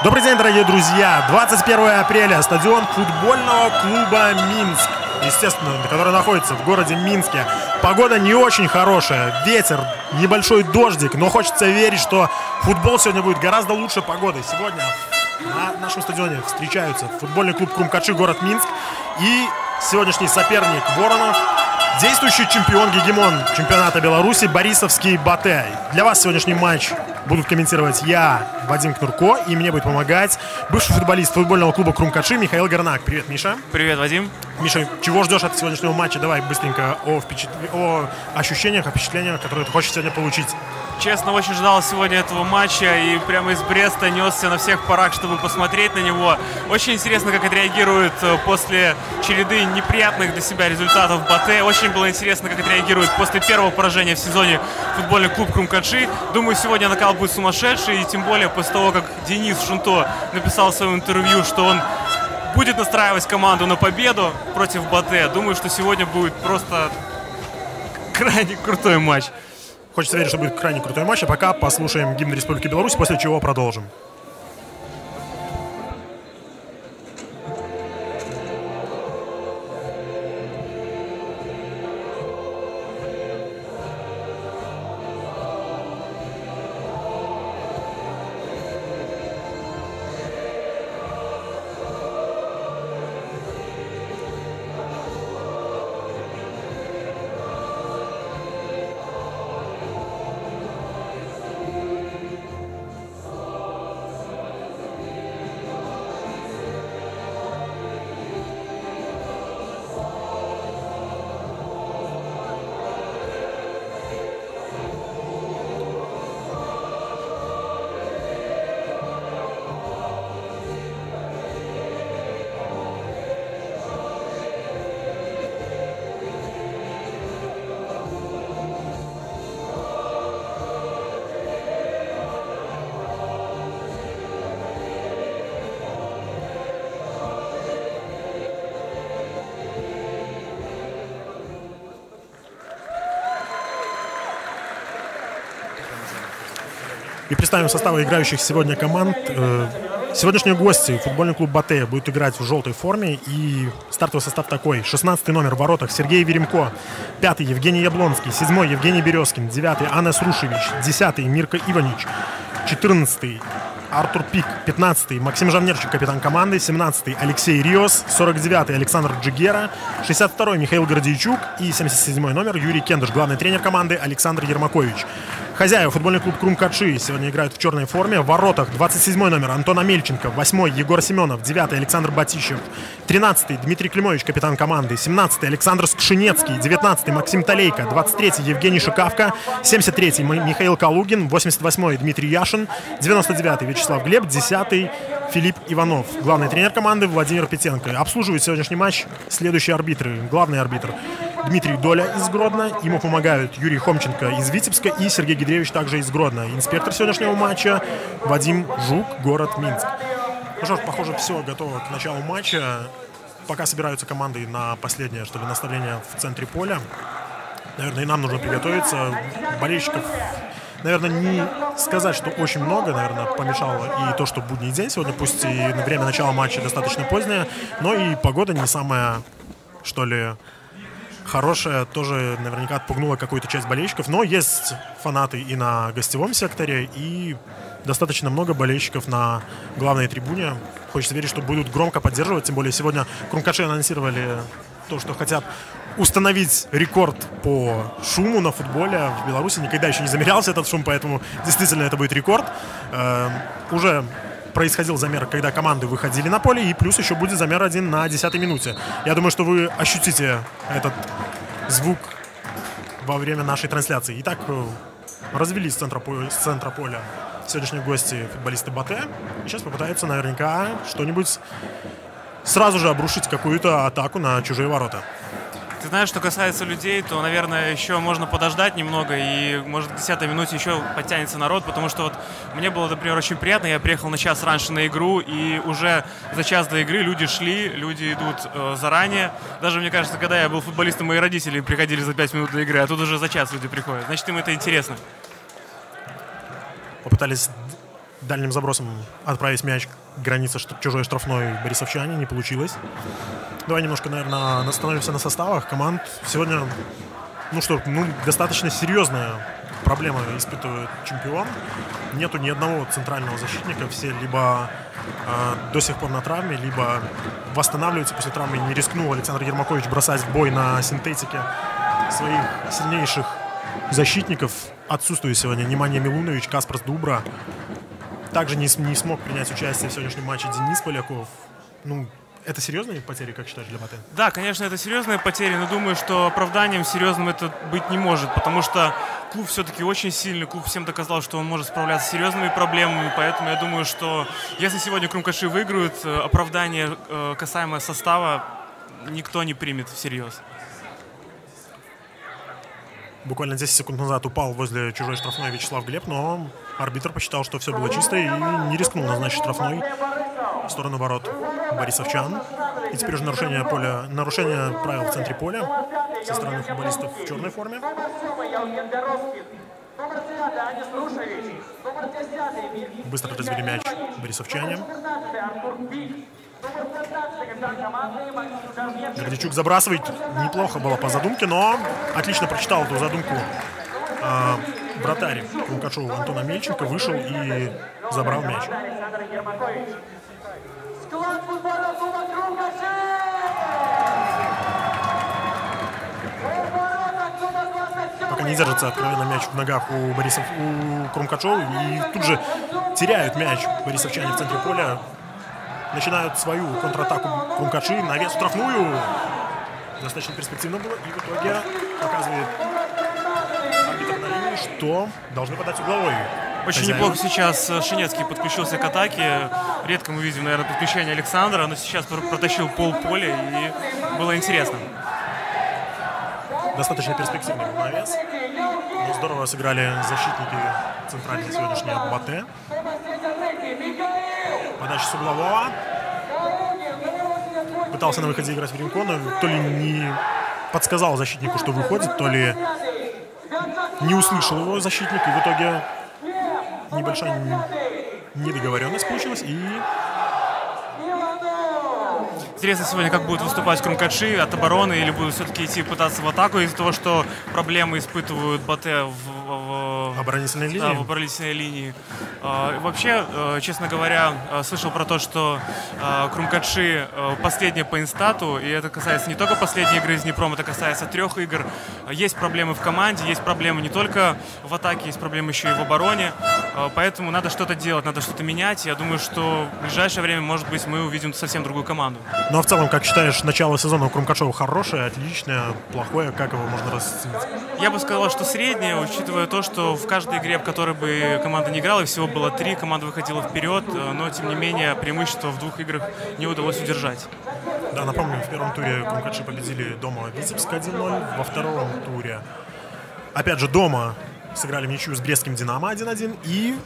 Добрый день, дорогие друзья! 21 апреля, стадион футбольного клуба «Минск», естественно, который находится в городе Минске. Погода не очень хорошая, ветер, небольшой дождик, но хочется верить, что футбол сегодня будет гораздо лучше погоды. Сегодня на нашем стадионе встречаются футбольный клуб Крумкачи, город Минск, и сегодняшний соперник Воронов, действующий чемпион-гегемон чемпионата Беларуси Борисовский Батэ. Для вас сегодняшний матч будут комментировать я, Вадим Кнурко, и мне будет помогать бывший футболист футбольного клуба Крумкачи Михаил Горнак. Привет, Миша. Привет, Вадим. Миша, чего ждешь от сегодняшнего матча? Давай быстренько о ощущениях, о впечатлениях, которые ты хочешь сегодня получить. Честно, очень ждал сегодня этого матча и прямо из Бреста несся на всех парах, чтобы посмотреть на него. Очень интересно, как отреагирует после череды неприятных для себя результатов Батэ. Очень было интересно, как отреагирует после первого поражения в сезоне футбольный клуб Крумкачи. Думаю, сегодня накал будет сумасшедший, и тем более после того, как Денис Шунто написал в своем интервью, что он будет настраивать команду на победу против Батэ. Думаю, что сегодня будет просто крайне крутой матч. Хочется верить, что будет крайне крутой матч, а пока послушаем гимн Республики Беларусь, после чего продолжим. И представим составы играющих сегодня команд. Сегодняшние гости, футбольный клуб Батэ, будет играть в желтой форме. И стартовый состав такой. 16-й номер в воротах Сергей Веремко. 5-й Евгений Яблонский. 7-й Евгений Березкин. 9-й Анес Рушевич. 10-й Мирко Иванич. 14-й Артур Пик. 15-й Максим Жаннерчик, капитан команды. 17-й Алексей Риос. 49-й Александр Джигера. 62-й Михаил Гордейчук. И 77-й номер Юрий Кендыш, главный тренер команды Александр Ермакович. Хозяева, футбольный клуб Крумкачи, сегодня играют в черной форме. В воротах 27-й номер Антон Амельченко, 8-й Егор Семенов, 9-й Александр Батищев, 13-й Дмитрий Климович, капитан команды, 17-й Александр Скшинецкий, 19-й Максим Толейко, 23-й Евгений Шикавко, 73-й Михаил Калугин, 88-й Дмитрий Яшин, 99-й Вячеслав Глеб, 10-й Филипп Иванов, главный тренер команды Владимир Петенко. Обслуживает сегодняшний матч следующие арбитры. Главный арбитр Дмитрий Доля из Гродно, ему помогают Юрий Хомченко из Витебска и Сергей Гидревич также из Гродно. Инспектор сегодняшнего матча Вадим Жук, город Минск. Ну что ж, похоже, все готово к началу матча. Пока собираются команды на последнее, что ли, наставление в центре поля. Наверное, и нам нужно приготовиться. Болельщиков, наверное, не сказать, что очень много, наверное, помешало и то, что будний день сегодня, пусть и время начала матча достаточно позднее, но и погода не самая, что ли, хорошая, тоже наверняка отпугнула какую-то часть болельщиков, но есть фанаты и на гостевом секторе, и достаточно много болельщиков на главной трибуне. Хочется верить, что будут громко поддерживать, тем более сегодня Крумкачи анонсировали то, что хотят установить рекорд по шуму на футболе в Беларуси. Никогда еще не замерялся этот шум, поэтому действительно это будет рекорд. Уже происходил замер, когда команды выходили на поле, и плюс еще будет замер один на 10-й минуте. Я думаю, что вы ощутите этот звук во время нашей трансляции. Итак, развелись с центра поля сегодняшние гости футболисты Батэ. И сейчас попытаются наверняка что-нибудь сразу же обрушить, какую-то атаку на чужие ворота. Ты знаешь, что касается людей, то, наверное, еще можно подождать немного, и, может, к 10-й минуте еще подтянется народ, потому что вот мне было, например, очень приятно, я приехал на час раньше на игру, и уже за час до игры люди шли, люди идут заранее. Даже, мне кажется, когда я был футболистом, мои родители приходили за 5 минут до игры, а тут уже за час люди приходят. Значит, им это интересно. Попытались дальним забросом отправить мяч к границе чужой штрафной борисовчане, не получилось. Давай немножко, наверное, остановимся на составах команд. Сегодня, достаточно серьезная проблема испытывает чемпион. Нету ни одного центрального защитника, все либо до сих пор на травме, либо восстанавливаются после травмы. Не рискнул Александр Ермакович бросать в бой на синтетике своих сильнейших защитников. Отсутствует сегодня Немanja Милунович, Каспарс Дубра. Также не смог принять участие в сегодняшнем матче Денис Поляков. Это серьезные потери, как считаешь, для БАТЭ? Да, конечно, это серьезные потери, но думаю, что оправданием серьезным это быть не может, потому что клуб все-таки очень сильный, клуб всем доказал, что он может справляться с серьезными проблемами, поэтому я думаю, что если сегодня Крумкаши выиграют, оправдание касаемо состава никто не примет всерьез. Буквально 10 секунд назад упал возле чужой штрафной Вячеслав Глеб, но арбитр посчитал, что все было чисто и не рискнул назначить штрафной в сторону ворот борисовчан. И теперь уже нарушение правил в центре поля со стороны футболистов в черной форме. Быстро развели мяч борисовчане. Гордичук забрасывает. Неплохо было по задумке, но отлично прочитал эту задумку вратарь Крумкачева Антона Мельченко. Вышел и забрал мяч. Пока не держится откровенно мяч в ногах у Крумкачева. И тут же теряют мяч борисовчане в центре поля. Начинают свою контратаку Крумкачи. Навес в штрафную. Достаточно перспективно было. И в итоге показывает арбитр на линии, что должны подать угловой. Очень неплохо сейчас Шинецкий подключился к атаке. Редко мы видим, наверное, подключение Александра, но сейчас протащил полполя, и было интересно. Достаточно перспективный был навес. Но здорово сыграли защитники центральной сегодняшней БАТЭ. Подача с углового. Пытался на выходе играть Веремко, но то ли не подсказал защитнику, что выходит, то ли не услышал его защитник. И в итоге небольшая недоговоренность получилась. И интересно сегодня, как будут выступать Крумкачи от обороны или будут все-таки идти пытаться в атаку из-за того, что проблемы испытывают БАТЭ в оборонительной линии. Да, в оборонительной линии. Вообще, честно говоря, слышал про то, что Крумкачи последняя по инстату, и это касается не только последней игры с Днепром, это касается 3 игр. Есть проблемы в команде, есть проблемы не только в атаке, есть проблемы еще и в обороне. Поэтому надо что-то делать, надо что-то менять. Я думаю, что в ближайшее время, может быть, мы увидим совсем другую команду. Ну а в целом, как считаешь, начало сезона у Крумкачева хорошее, отличное, плохое? Как его можно расценить? Я бы сказал, что среднее, учитывая то, что в каждой игре, в которой бы команда не играла, всего было 3, команда выходила вперед, но, тем не менее, преимущество в 2 играх не удалось удержать. Да, напомню, в первом туре Крумкачи победили дома Витебск 1-0, во втором туре, опять же, дома сыграли в ничью с Брестским Динамо 1-1, и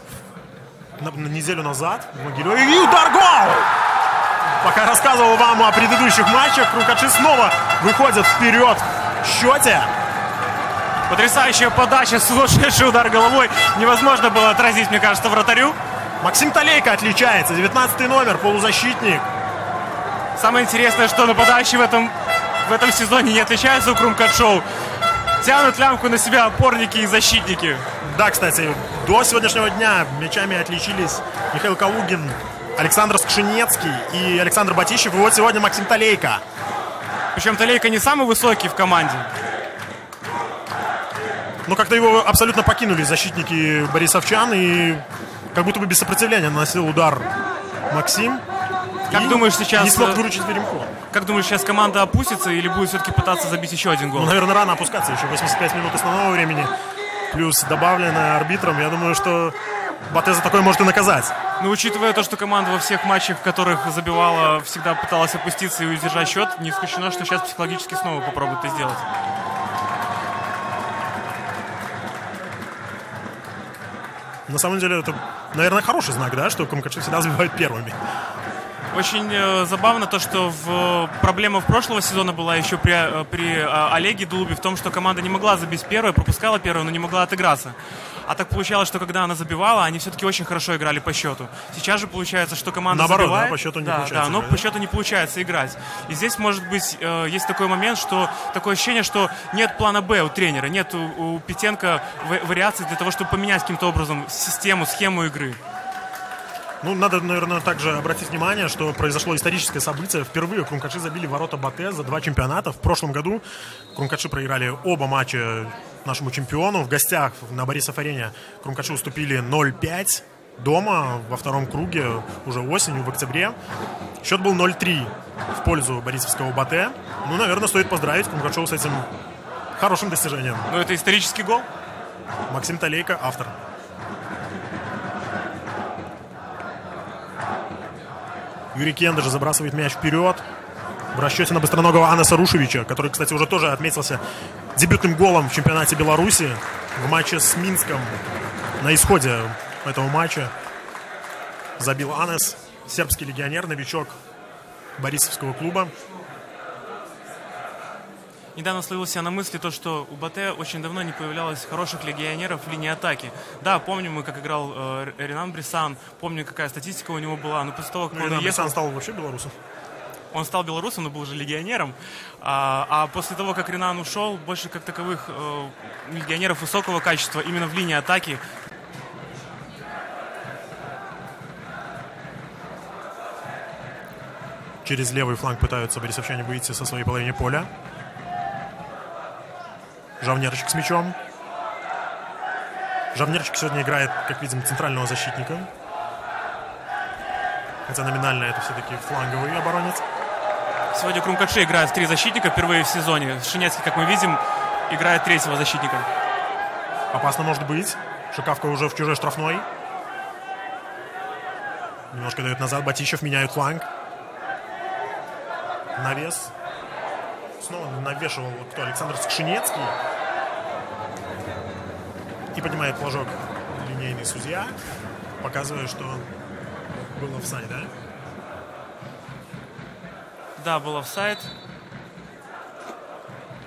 на неделю назад в Могилеве и удар, гол! Пока я рассказывал вам о предыдущих матчах, Крумкачи снова выходят вперед в счете. Потрясающая подача, сумасшедший удар головой. Невозможно было отразить, мне кажется, вратарю. Максим Толейко отличается, 19-й номер, полузащитник. Самое интересное, что нападающие в этом сезоне не отличаются у Крумкачева. Тянут лямку на себя опорники и защитники. Да, кстати, до сегодняшнего дня мячами отличились Михаил Калугин, Александр Скшинецкий и Александр Батищев. И вот сегодня Максим Толейко. Причем Толейко не самый высокий в команде. Ну, как-то его абсолютно покинули защитники борисовчан. И как будто бы без сопротивления наносил удар Максим. Как думаешь, сейчас не смог выручить Веремко? Как думаешь, сейчас команда опустится или будет все-таки пытаться забить еще один гол? Ну, наверное, рано опускаться. Еще 85 минут основного времени. Плюс добавленное арбитром. Я думаю, что Батэ за такое может и наказать. Ну, учитывая то, что команда во всех матчах, в которых забивала, всегда пыталась опуститься и удержать счет, не исключено, что сейчас психологически снова попробует это сделать. На самом деле, это, наверное, хороший знак, да, что Крумкачи всегда забивают первыми. Очень забавно то, что проблема в прошлого сезона была еще при Олеге Дулубе в том, что команда не могла забить первой, пропускала первую, но не могла отыграться. А так получалось, что когда она забивала, они все-таки очень хорошо играли по счету. Сейчас же получается, что команда наоборот, забивает. Да, по счету не получается. Да, но по счету не получается играть. И здесь, может быть, есть такой момент, что такое ощущение, что нет плана «Б» у тренера, нет у Петенко вариаций для того, чтобы поменять каким-то образом систему, схему игры. Ну, надо, наверное, также обратить внимание, что произошло историческое событие. Впервые Крумкачи забили ворота Батэ за 2 чемпионата. В прошлом году Крумкачи проиграли оба матча нашему чемпиону. В гостях на Борисов-арене Крумкачи уступили 0-5. Дома во втором круге уже осенью, в октябре. Счет был 0-3 в пользу борисовского Батэ. Ну, наверное, стоит поздравить Крумкачева с этим хорошим достижением. Ну, это исторический гол. Максим Талейко, автор. Юрий Кендер же забрасывает мяч вперед. В расчете на быстроногого Анаса Рушевича, который, кстати, уже тоже отметился дебютным голом в чемпионате Беларуси в матче с Минском. На исходе этого матча забил Анас, сербский легионер, новичок борисовского клуба. Недавно словил себя на мысли то, что у Батэ очень давно не появлялось хороших легионеров в линии атаки. Да, помним мы, как играл Ренан Брисан, помню, какая статистика у него была, но после того, как он уехал... Брисан стал вообще белорусом. Он стал белорусом, но был уже легионером. А после того, как Ренан ушел, больше как таковых легионеров высокого качества именно в линии атаки. Через левый фланг пытаются борисовчане выйти со своей половины поля. Жавнерчик с мячом. Жавнерчик сегодня играет, как видим, центрального защитника. Хотя номинально это все-таки фланговый оборонец. Сегодня Крумкачи играет в 3 защитника впервые в сезоне. Шинецкий, как мы видим, играет 3-го защитника. Опасно может быть. Шикавка уже в чужой штрафной. Немножко дает назад. Батищев меняет фланг. Навес. Снова навешивал кто? Александр Скшинецкий. И поднимает флажок линейный судья, показывая, что был офсайд, да? Да, был офсайд.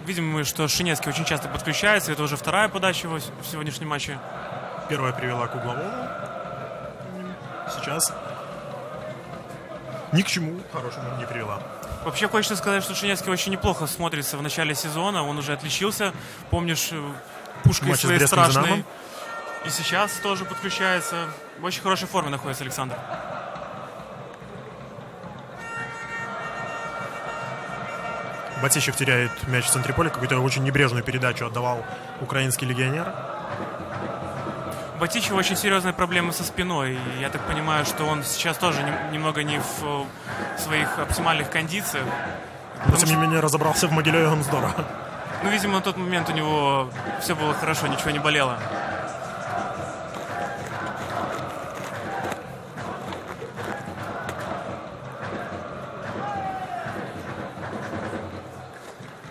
Видим мы, что Шинецкий очень часто подключается. Это уже вторая подача в сегодняшнем матче. Первая привела к угловому. Сейчас ни к чему хорошему не привела. Вообще хочется сказать, что Шинецкий очень неплохо смотрится в начале сезона. Он уже отличился. Помнишь, пушкой своей страшной. Динамом. И сейчас тоже подключается. В очень хорошей форме находится Александр. Батищев теряет мяч в центре поля. Какую-то очень небрежную передачу отдавал украинский легионер. У Батищева очень серьезные проблемы со спиной. И я так понимаю, что он сейчас тоже немного не в своих оптимальных кондициях. Но, тем не менее, разобрался в Могилеве здорово. Ну, видимо, на тот момент у него все было хорошо, ничего не болело.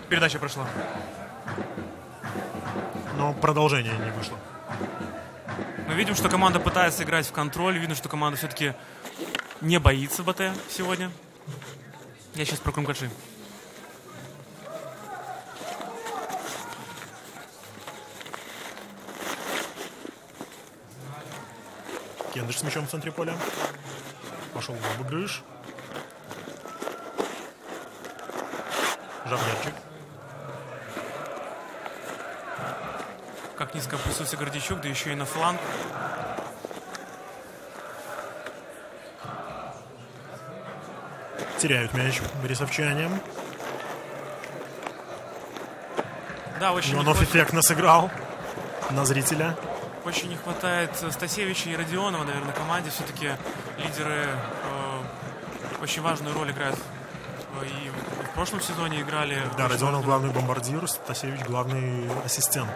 Передача прошла. Но продолжение не вышло. Мы видим, что команда пытается играть в контроль. Видно, что команда все-таки не боится Батэ сегодня. Я сейчас про Крумкачи. Кендыш с мячом в центре поля. Пошел в обыгрыш. Жавнерчик. Как низко опустился Гордичук, да еще и на фланг. Теряют мяч борисовчане. Да, очень Ионов эффектно сыграл на зрителя. Очень не хватает Стасевича и Родионова, наверное, команде. Все-таки лидеры очень важную роль играют. И в прошлом сезоне играли. Да, Родионов главный бомбардир, Стасевич главный ассистент.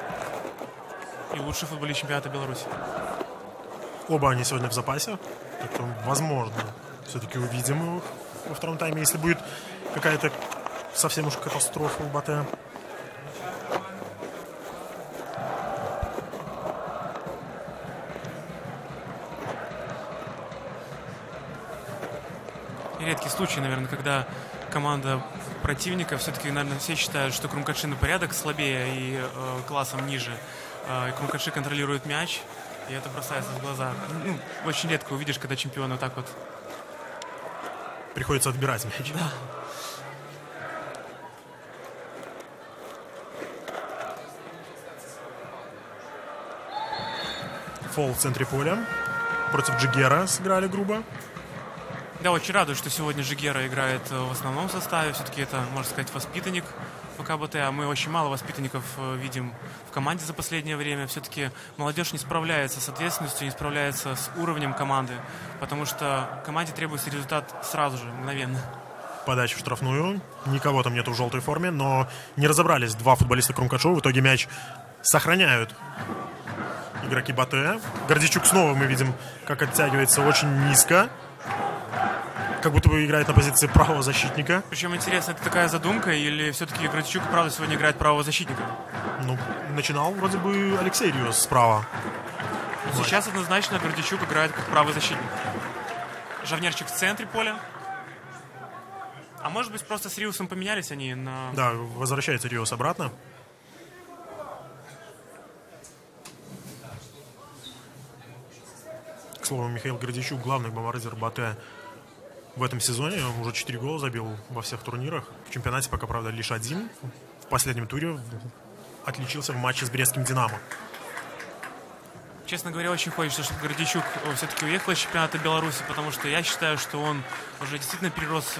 И лучший футболист чемпионата Беларуси. Оба они сегодня в запасе. Так что, возможно, все-таки увидим их во втором тайме, если будет какая-то совсем уж катастрофа у Батэ. Редкий случай, наверное, когда команда противника, все-таки, наверное, все считают, что Крумкадши на порядок слабее и классом ниже. И Крумкадши контролирует мяч, и это бросается в глаза. Ну, очень редко увидишь, когда чемпион вот так вот. Приходится отбирать мяч. Да. Фол в центре поля. Против Джигера сыграли грубо. Да, очень радует, что сегодня Джигера играет в основном составе. Все-таки это, можно сказать, воспитанник ФК БТ. А мы очень мало воспитанников видим в команде за последнее время. Все-таки молодежь не справляется с ответственностью, не справляется с уровнем команды. Потому что команде требуется результат сразу же, мгновенно. Подача в штрафную. Никого там нету в желтой форме, но не разобрались два футболиста Крумкадши. В итоге мяч сохраняют игроки Батэ. Гордичук снова мы видим, как оттягивается очень низко. Как будто бы играет на позиции правого защитника. Причем интересно, это такая задумка, или все-таки Гордичук, правда, сегодня играет правого защитника? Ну, начинал вроде бы Алексей Риос справа. Сейчас однозначно Гордичук играет как правый защитник. Жавнерчик в центре поля. А может быть, просто с Риусом поменялись они на... Да, возвращается Риос обратно. К слову, Михаил Гордичук, главный бомбардир Батэ в этом сезоне. Он уже 4 гола забил во всех турнирах. В чемпионате пока, правда, лишь один. В последнем туре отличился в матче с Брестским «Динамо». Честно говоря, очень хочется, чтобы Гордичук все-таки уехал из чемпионата Беларуси, потому что я считаю, что он уже действительно перерос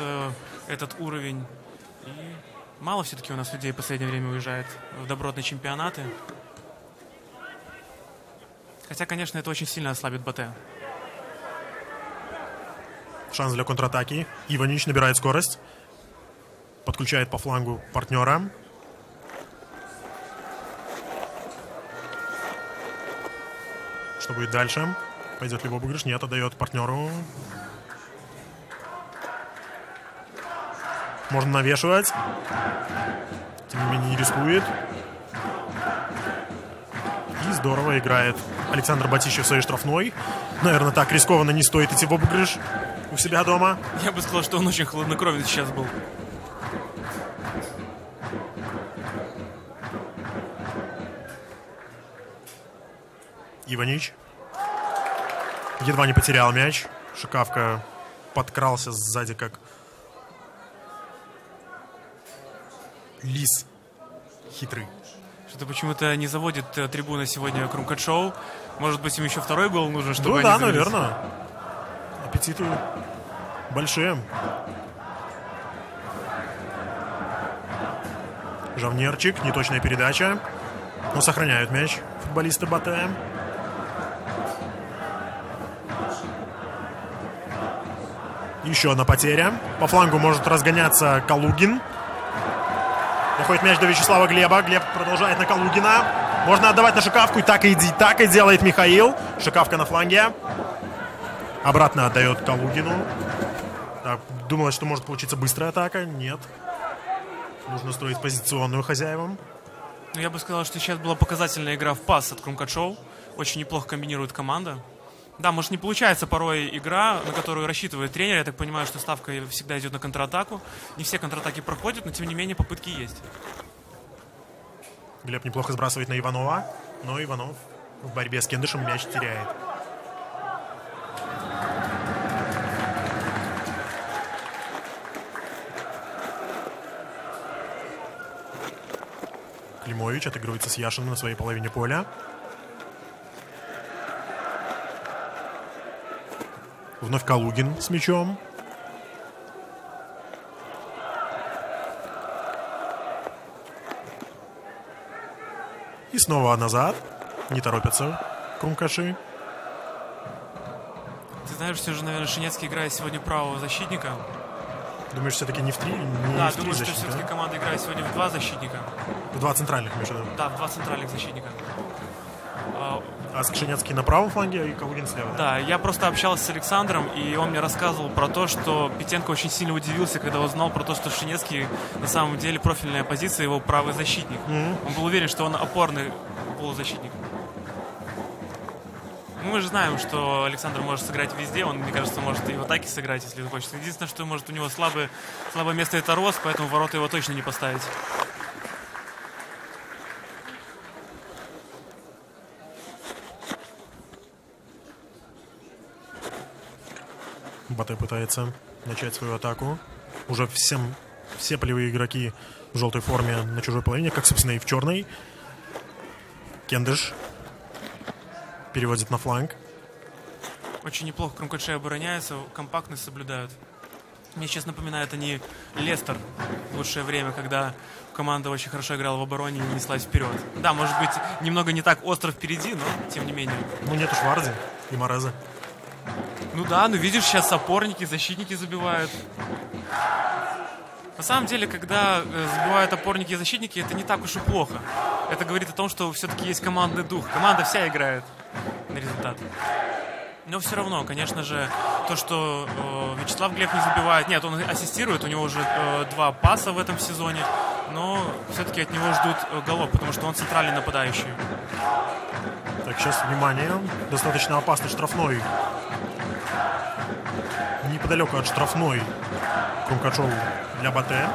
этот уровень. И мало все-таки у нас людей в последнее время уезжает в добротные чемпионаты. Хотя, конечно, это очень сильно ослабит Батэ. Шанс для контратаки. Иванич набирает скорость. Подключает по флангу партнера. Что будет дальше? Пойдет ли в обыгрыш? Нет, отдает партнеру. Можно навешивать. Тем не менее, не рискует. И здорово играет Александр Батищев в своей штрафной. Наверное, так рискованно не стоит идти в обыгрыш у себя дома. Я бы сказал, что он очень хладнокровен сейчас был. Иванич едва не потерял мяч. Шикавка подкрался сзади, как лис хитрый. Что-то почему-то не заводит трибуна сегодня Крумкадшоу. Может быть, им еще второй гол нужен, чтобы Ну они да, завелись? наверное. Аппетиты большие. Жавнерчик, неточная передача. Но сохраняют мяч футболисты Батэ. Еще одна потеря. По флангу может разгоняться Калугин. Доходит мяч до Вячеслава Глеба. Глеб продолжает на Калугина. Можно отдавать на Шикавку. И так и делает Михаил. Шикавка на фланге. Обратно отдает Калугину. Так, думалось, что может получиться быстрая атака. Нет. Нужно строить позиционную хозяевам. Ну, я бы сказал, что сейчас была показательная игра в пас от Крумкадшоу. Очень неплохо комбинирует команда. Да, может, не получается порой игра, на которую рассчитывает тренер. Я так понимаю, что ставка всегда идет на контратаку. Не все контратаки проходят, но тем не менее попытки есть. Глеб неплохо сбрасывает на Иванова. Но Иванов в борьбе с Кендышем мяч теряет. Климович отыгрывается с Яшиным на своей половине поля. Вновь Калугин с мячом. И снова назад. Не торопятся Крумкадши. Ты знаешь, все же, наверное, Шинецкий играет сегодня правого защитника. Думаешь, все-таки не в три? Да, в три думаю, что защитника, все-таки команда играет сегодня в два защитника. В два центральных, между. Да, в два центральных защитника. А Скшенецкий на правом фланге и Калугин слева? Да, я просто общался с Александром, и он мне рассказывал про то, что Петенко очень сильно удивился, когда узнал про то, что Скшенецкий на самом деле профильная позиция, его правый защитник. Он был уверен, что он опорный полузащитник. Мы же знаем, что Александр может сыграть везде, он, мне кажется, может и в атаке сыграть, если хочет. Единственное, что может у него слабое место — это рост, поэтому в ворота его точно не поставить. Батэ пытается начать свою атаку. Уже все полевые игроки в желтой форме на чужой половине, как, собственно, и в черной. Кендыш переводит на фланг. Очень неплохо Крумкадже обороняется, компактность соблюдают. Мне сейчас напоминает они Лестер в лучшее время, когда команда очень хорошо играла в обороне и неслась вперед. Да, может быть, немного не так остро впереди, но тем не менее. Ну, нету Шварди и Мореза. Ну да, ну видишь, сейчас опорники, защитники забивают. На самом деле, когда забивают опорники и защитники, это не так уж и плохо. Это говорит о том, что все-таки есть командный дух. Команда вся играет на результат. Но все равно, конечно же, то, что Вячеслав Глеб не забивает... Нет, он ассистирует, у него уже 2 паса в этом сезоне. Но все-таки от него ждут голов, потому что он центральный нападающий. Так, сейчас, внимание, достаточно опасный штрафной. Неподалеку от штрафной Крумкаджов для Батэ.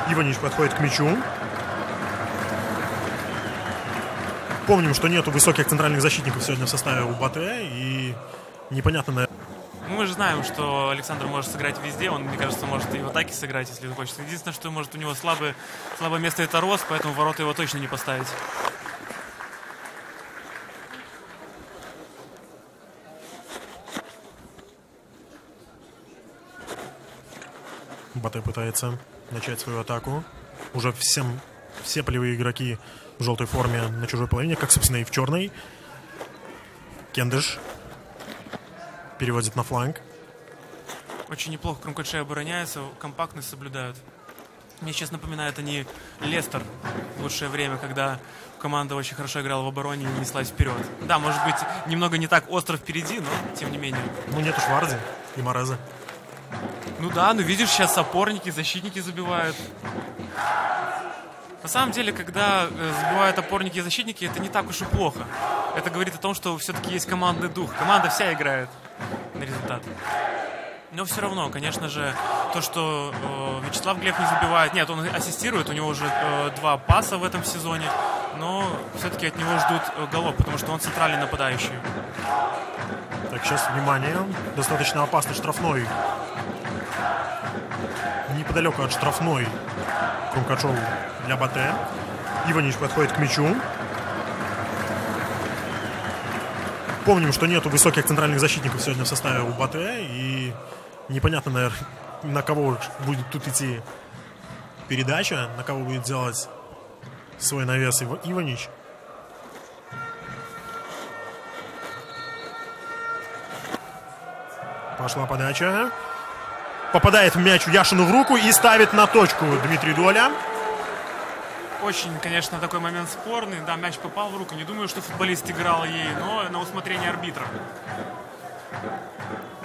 Иванич подходит к мячу. Помним, что нету высоких центральных защитников сегодня в составе у Батэ. И непонятно, наверное... Мы же знаем, что Александр может сыграть везде. Он, мне кажется, может и в атаке сыграть, если хочет. Единственное, что может у него слабое место — это рост, поэтому в ворота его точно не поставить. Батэ пытается начать свою атаку. Уже все полевые игроки в желтой форме на чужой половине, как, собственно, и в черной. Кендыш переводит на фланг. Очень неплохо Крумкадже обороняется, компактность соблюдают. Мне сейчас напоминает они Лестер в лучшее время, когда команда очень хорошо играла в обороне и неслась вперед. Да, может быть, немного не так остро впереди, но тем не менее. Ну, нету Шварди и Мореза. Ну да, ну видишь, сейчас опорники, защитники забивают. На самом деле, когда забивают опорники и защитники, это не так уж и плохо. Это говорит о том, что все-таки есть командный дух. Команда вся играет на результат. Но все равно, конечно же, то, что Вячеслав Глеб не забивает... Нет, он ассистирует, у него уже 2 паса в этом сезоне. Но все-таки от него ждут голов, потому что он центральный нападающий. Так, сейчас, внимание, достаточно опасный штрафной. Неподалеку от штрафной Крумкаджов для Батэ. Иванич подходит к мячу. Помним, что нету высоких центральных защитников сегодня в составе у Батэ. И непонятно, наверное, на кого будет тут идти передача, на кого будет делать свой навес Иванич. Пошла подача. Попадает мяч Яшину в руку и ставит на точку Дмитрий Доля. Очень, конечно, такой момент спорный. Да, мяч попал в руку. Не думаю, что футболист играл ей, но на усмотрение арбитра.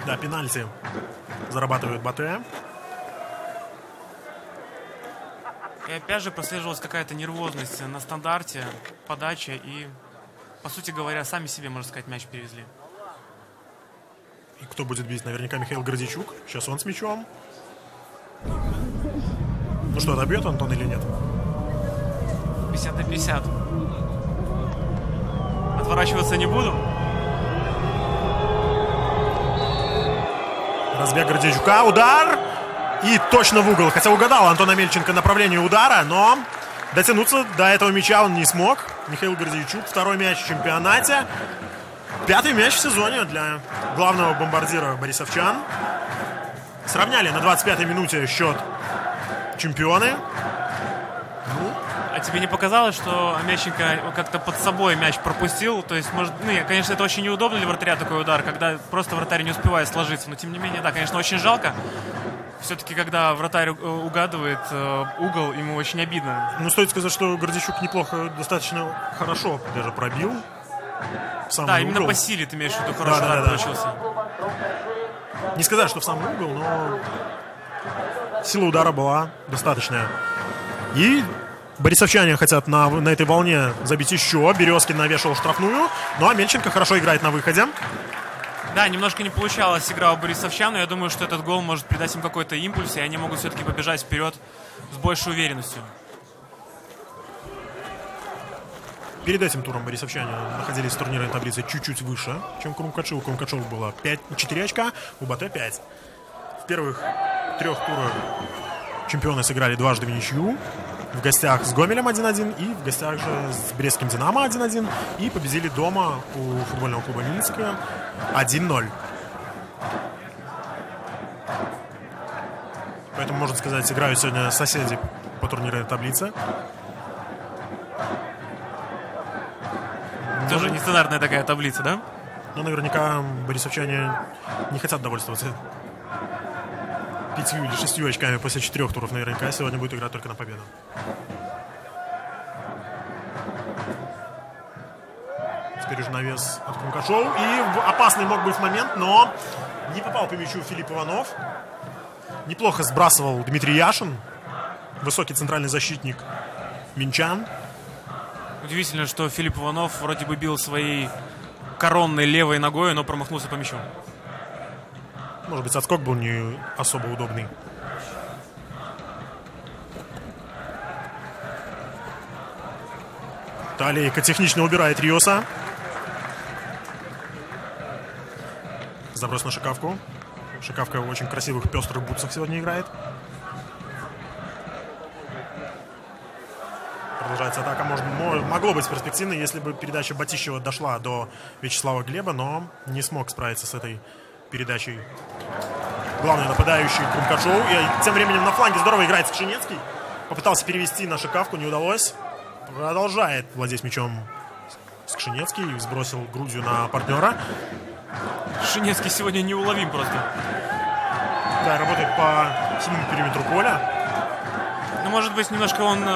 Да, пенальти зарабатывает Батэ. И опять же прослеживалась какая-то нервозность на стандарте, подача. И, по сути говоря, сами себе, можно сказать, мяч перевезли. И кто будет бить? Наверняка Михаил Гордейчук. Сейчас он с мячом. Ну что, добьет Антон или нет? 50 на 50. Отворачиваться не буду. Разбег Гордейчука. Удар! И точно в угол. Хотя угадал Антон Амельченко направление удара, но дотянуться до этого мяча он не смог. Михаил Гордейчук. Второй мяч в чемпионате. 5-й мяч в сезоне для главного бомбардира борисовчан. Сравняли на 25-й минуте счет чемпионы. А тебе не показалось, что Амельченко как-то под собой мяч пропустил? То есть, может, конечно, это очень неудобно для вратаря такой удар, когда просто вратарь не успевает сложиться. Но, тем не менее, да, конечно, очень жалко. Все-таки, когда вратарь угадывает угол, ему очень обидно. Ну, стоит сказать, что Гордейчук неплохо, достаточно хорошо даже пробил. Да, именно угол. по силе ты имеешь в виду, хороший удар получился. Не сказать, что в самый угол, но сила удара была достаточная. И борисовчане хотят на этой волне забить еще. Березкин навешивал штрафную. Ну а Мельченко хорошо играет на выходе. Да, немножко не получалась игра у борисовчан, но я думаю, что этот гол может придать им какой-то импульс, и они могут все-таки побежать вперед с большей уверенностью. Перед этим туром борисовчане находились в турнирной таблице чуть-чуть выше, чем Крумкачев. У Крумкачева было 4 очка, у БАТЭ 5. В первых 3 турах чемпионы сыграли дважды в ничью. В гостях с Гомелем 1-1 и в гостях же с Брестским Динамо 1-1. И победили дома у футбольного клуба Минска 1-0. Поэтому, можно сказать, играют сегодня соседи по турнирной таблице. Тоже нестандартная такая таблица, да? Но наверняка борисовчане не хотят довольствоваться 5 или 6 очками после 4 туров. Наверняка сегодня будет играть только на победу. Теперь уже навес от Крумкачева. И опасный мог быть момент, но не попал по мячу Филипп Иванов. Неплохо сбрасывал Дмитрий Яшин, высокий центральный защитник минчан. Удивительно, что Филипп Иванов вроде бы бил своей коронной левой ногой, но промахнулся по мячу. Может быть, отскок был не особо удобный. Талейка технично убирает Риоса. Заброс на Шикавку. Шикавка в очень красивых пестрых бутсах сегодня играет. Продолжается атака. Могло быть перспективной, если бы передача Батищева дошла до Вячеслава Глеба, но не смог справиться с этой передачей главный нападающий Крумкачев. И тем временем на фланге здорово играет Скшенецкий. Попытался перевести на Шикавку, не удалось. Продолжает владеть мячом Скшенецкий. Сбросил грудью на партнера. Скшенецкий сегодня неуловим просто. Да, работает по всему периметру поля. Ну, может быть, немножко он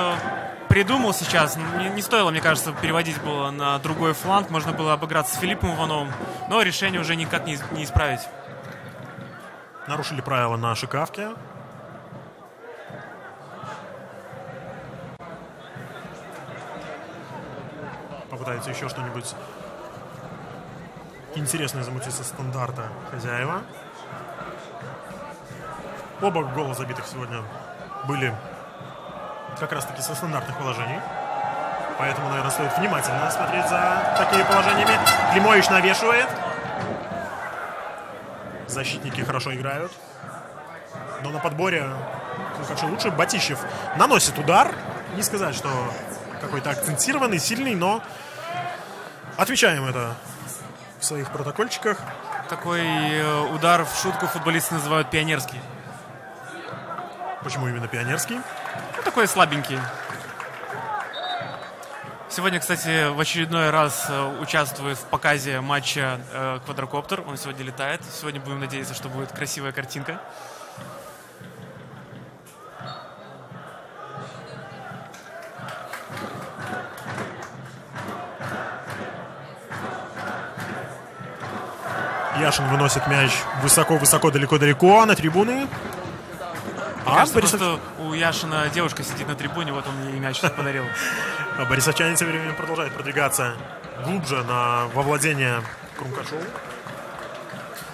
придумал сейчас. Не стоило, мне кажется, переводить было на другой фланг. Можно было обыграться с Филиппом Ивановым. Но решение уже никак не исправить. Нарушили правила на Шикавке. Попытаются еще что-нибудь интересное замутить со стандарта хозяева. Оба гола забитых сегодня были как раз-таки со стандартных положений. Поэтому, наверное, стоит внимательно смотреть за такими положениями. Климович навешивает. Защитники хорошо играют. Но на подборе лучше. Батищев наносит удар. Не сказать, что какой-то акцентированный, сильный, но отмечаем это в своих протокольчиках. Такой удар в шутку футболисты называют пионерский. Почему именно пионерский? Ну, такой слабенький. Сегодня, кстати, в очередной раз участвует в показе матча квадрокоптер. Он сегодня летает. Сегодня будем надеяться, что будет красивая картинка. Яшин выносит мяч высоко-высоко, далеко-далеко на трибуны. Кажется, просто у Яшина девушка сидит на трибуне, вот он ей мяч подарил. Борисовчане тем временем продолжают продвигаться глубже во владение Крумкачеву.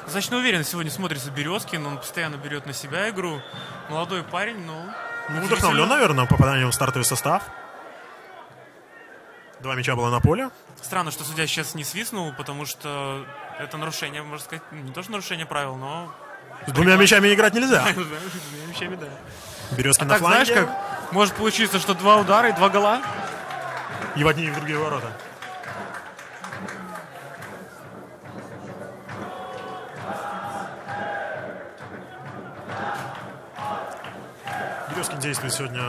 Достаточно уверенно сегодня смотрится Березкин, он постоянно берет на себя игру. Молодой парень, но... Ну, вдохновлен, наверное, попаданием в стартовый состав. 2 мяча было на поле. Странно, что судья сейчас не свистнул, потому что это нарушение, можно сказать, не то что нарушение правил, но... С 2 мячами играть нельзя. С 2 мячами, да. Березкин а на так, фланге. знаешь, как может получиться, что 2 удара и 2 гола? И в одни, и в другие ворота. Березкин действует сегодня,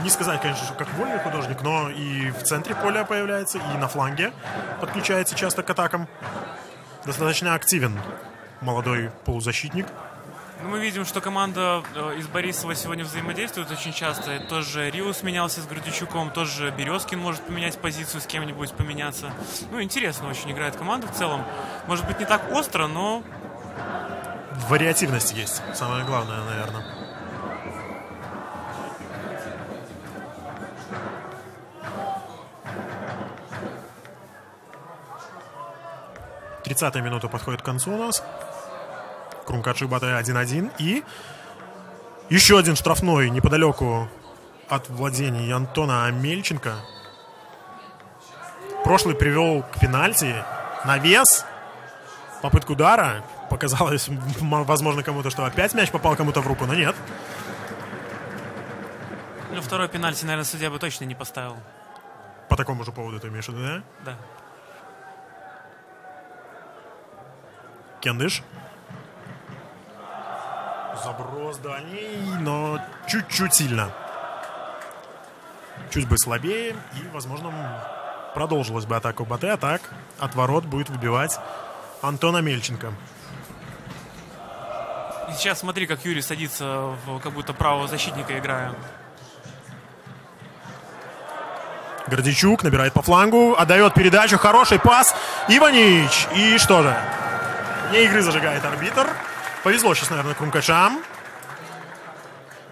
не сказать, конечно, что как вольный художник, но и в центре поля появляется, и на фланге подключается часто к атакам. Достаточно активен молодой полузащитник. Ну, мы видим, что команда из Борисова сегодня взаимодействует очень часто. Тоже Риус менялся с Гордичуком, тоже Березкин может поменять позицию, с кем-нибудь поменяться. Ну, интересно очень играет команда в целом. Может быть, не так остро, но... Вариативность есть, самое главное, наверное. Тридцатая минута подходит к концу у нас. Крумкадж и Батэ 1-1. И еще один штрафной неподалеку от владений Антона Амельченко. Прошлый привел к пенальти. Навес. Попытка удара. Показалось, возможно, кому-то, что опять мяч попал кому-то в руку, но нет. Ну, второй пенальти, наверное, судья бы точно не поставил. По такому же поводу ты имеешь в виду, да? Да. Кендыш. Заброс дальний, но чуть-чуть сильно. Чуть бы слабее, и, возможно, продолжилась бы атака у Батэ. А так от ворот будет выбивать Антон Амельченко. И сейчас смотри, как Юрий садится в как будто правого защитника, играя. Гордичук набирает по флангу, отдает передачу, хороший пас. Иванич. И что же? Вне игры зажигает арбитр. Повезло сейчас, наверное, Крумкачам.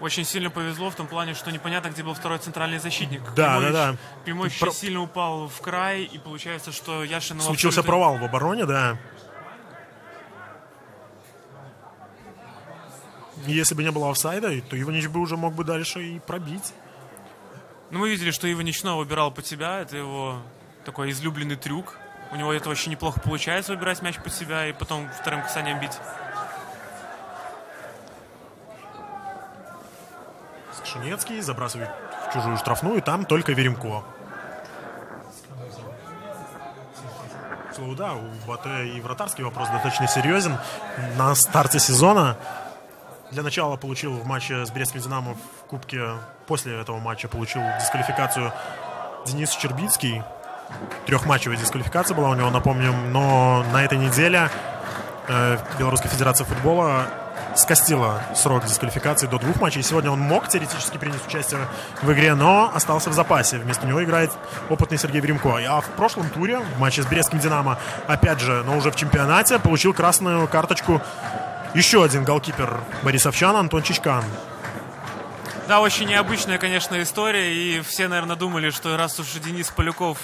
Очень сильно повезло в том плане, что непонятно, где был второй центральный защитник. Да. Климович сильно упал в край, и получается, что Яшин... Случился провал в обороне, да. Если бы не было офсайда, то Иванич бы уже мог бы дальше и пробить. Ну, мы видели, что Иванич снова выбирал под себя. Это его такой излюбленный трюк. У него это очень неплохо получается, выбирать мяч под себя и потом вторым касанием бить. Скшенецкий забрасывает в чужую штрафную, там только Веремко. Слово, да, у Батэ и вратарский вопрос достаточно серьезен. На старте сезона для начала получил в матче с Брестским «Динамо» в Кубке, после этого матча получил дисквалификацию Денис Щербицкий. Трехматчевая дисквалификация была у него, напомним, но на этой неделе Белорусская Федерация футбола скостила срок дисквалификации до 2 матчей. Сегодня он мог теоретически принять участие в игре, но остался в запасе. Вместо него играет опытный Сергей Веремко. А в прошлом туре, в матче с Брестским «Динамо», опять же, но уже в чемпионате, получил красную карточку еще один голкипер борисовчан Антон Чичкан. Да, очень необычная, конечно, история. И все, наверное, думали, что раз уж Денис Поляков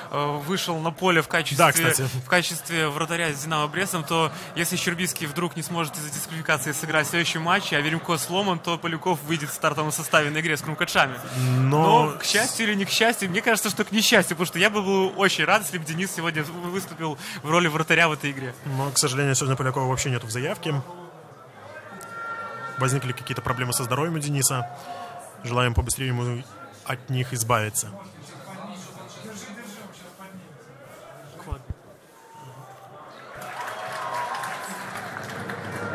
вышел на поле в качестве вратаря с «Динамо» Брестом, то если Щербицкий вдруг не сможет из-за дисквалификации сыграть в следующем матче, а Веремко сломан, то Поляков выйдет в стартовом составе на игре с Крумкачами. Но к счастью или не к счастью, мне кажется, что к несчастью, потому что я бы был очень рад, если бы Денис сегодня выступил в роли вратаря в этой игре. Но, к сожалению, сегодня Полякова вообще нету в заявке. Возникли какие-то проблемы со здоровьем у Дениса. Желаем побыстрее ему от них избавиться.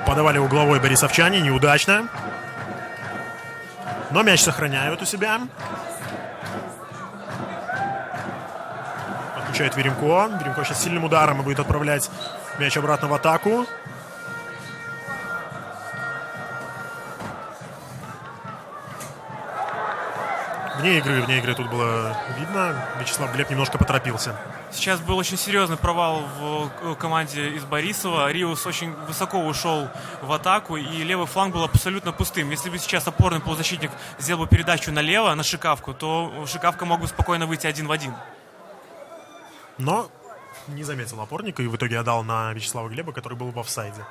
Подавали угловой борисовчане, неудачно. Но мяч сохраняют у себя. Отключает Веремко. Веремко сейчас сильным ударом и будет отправлять мяч обратно в атаку. Вне игры тут было видно. Вячеслав Глеб немножко поторопился. Сейчас был очень серьезный провал в команде из Борисова. Риус очень высоко ушел в атаку, и левый фланг был абсолютно пустым. Если бы сейчас опорный полузащитник сделал бы передачу налево, на Шикавку, то Шикавка мог бы спокойно выйти 1 в 1. Но не заметил опорника и в итоге отдал на Вячеслава Глеба, который был в офсайде.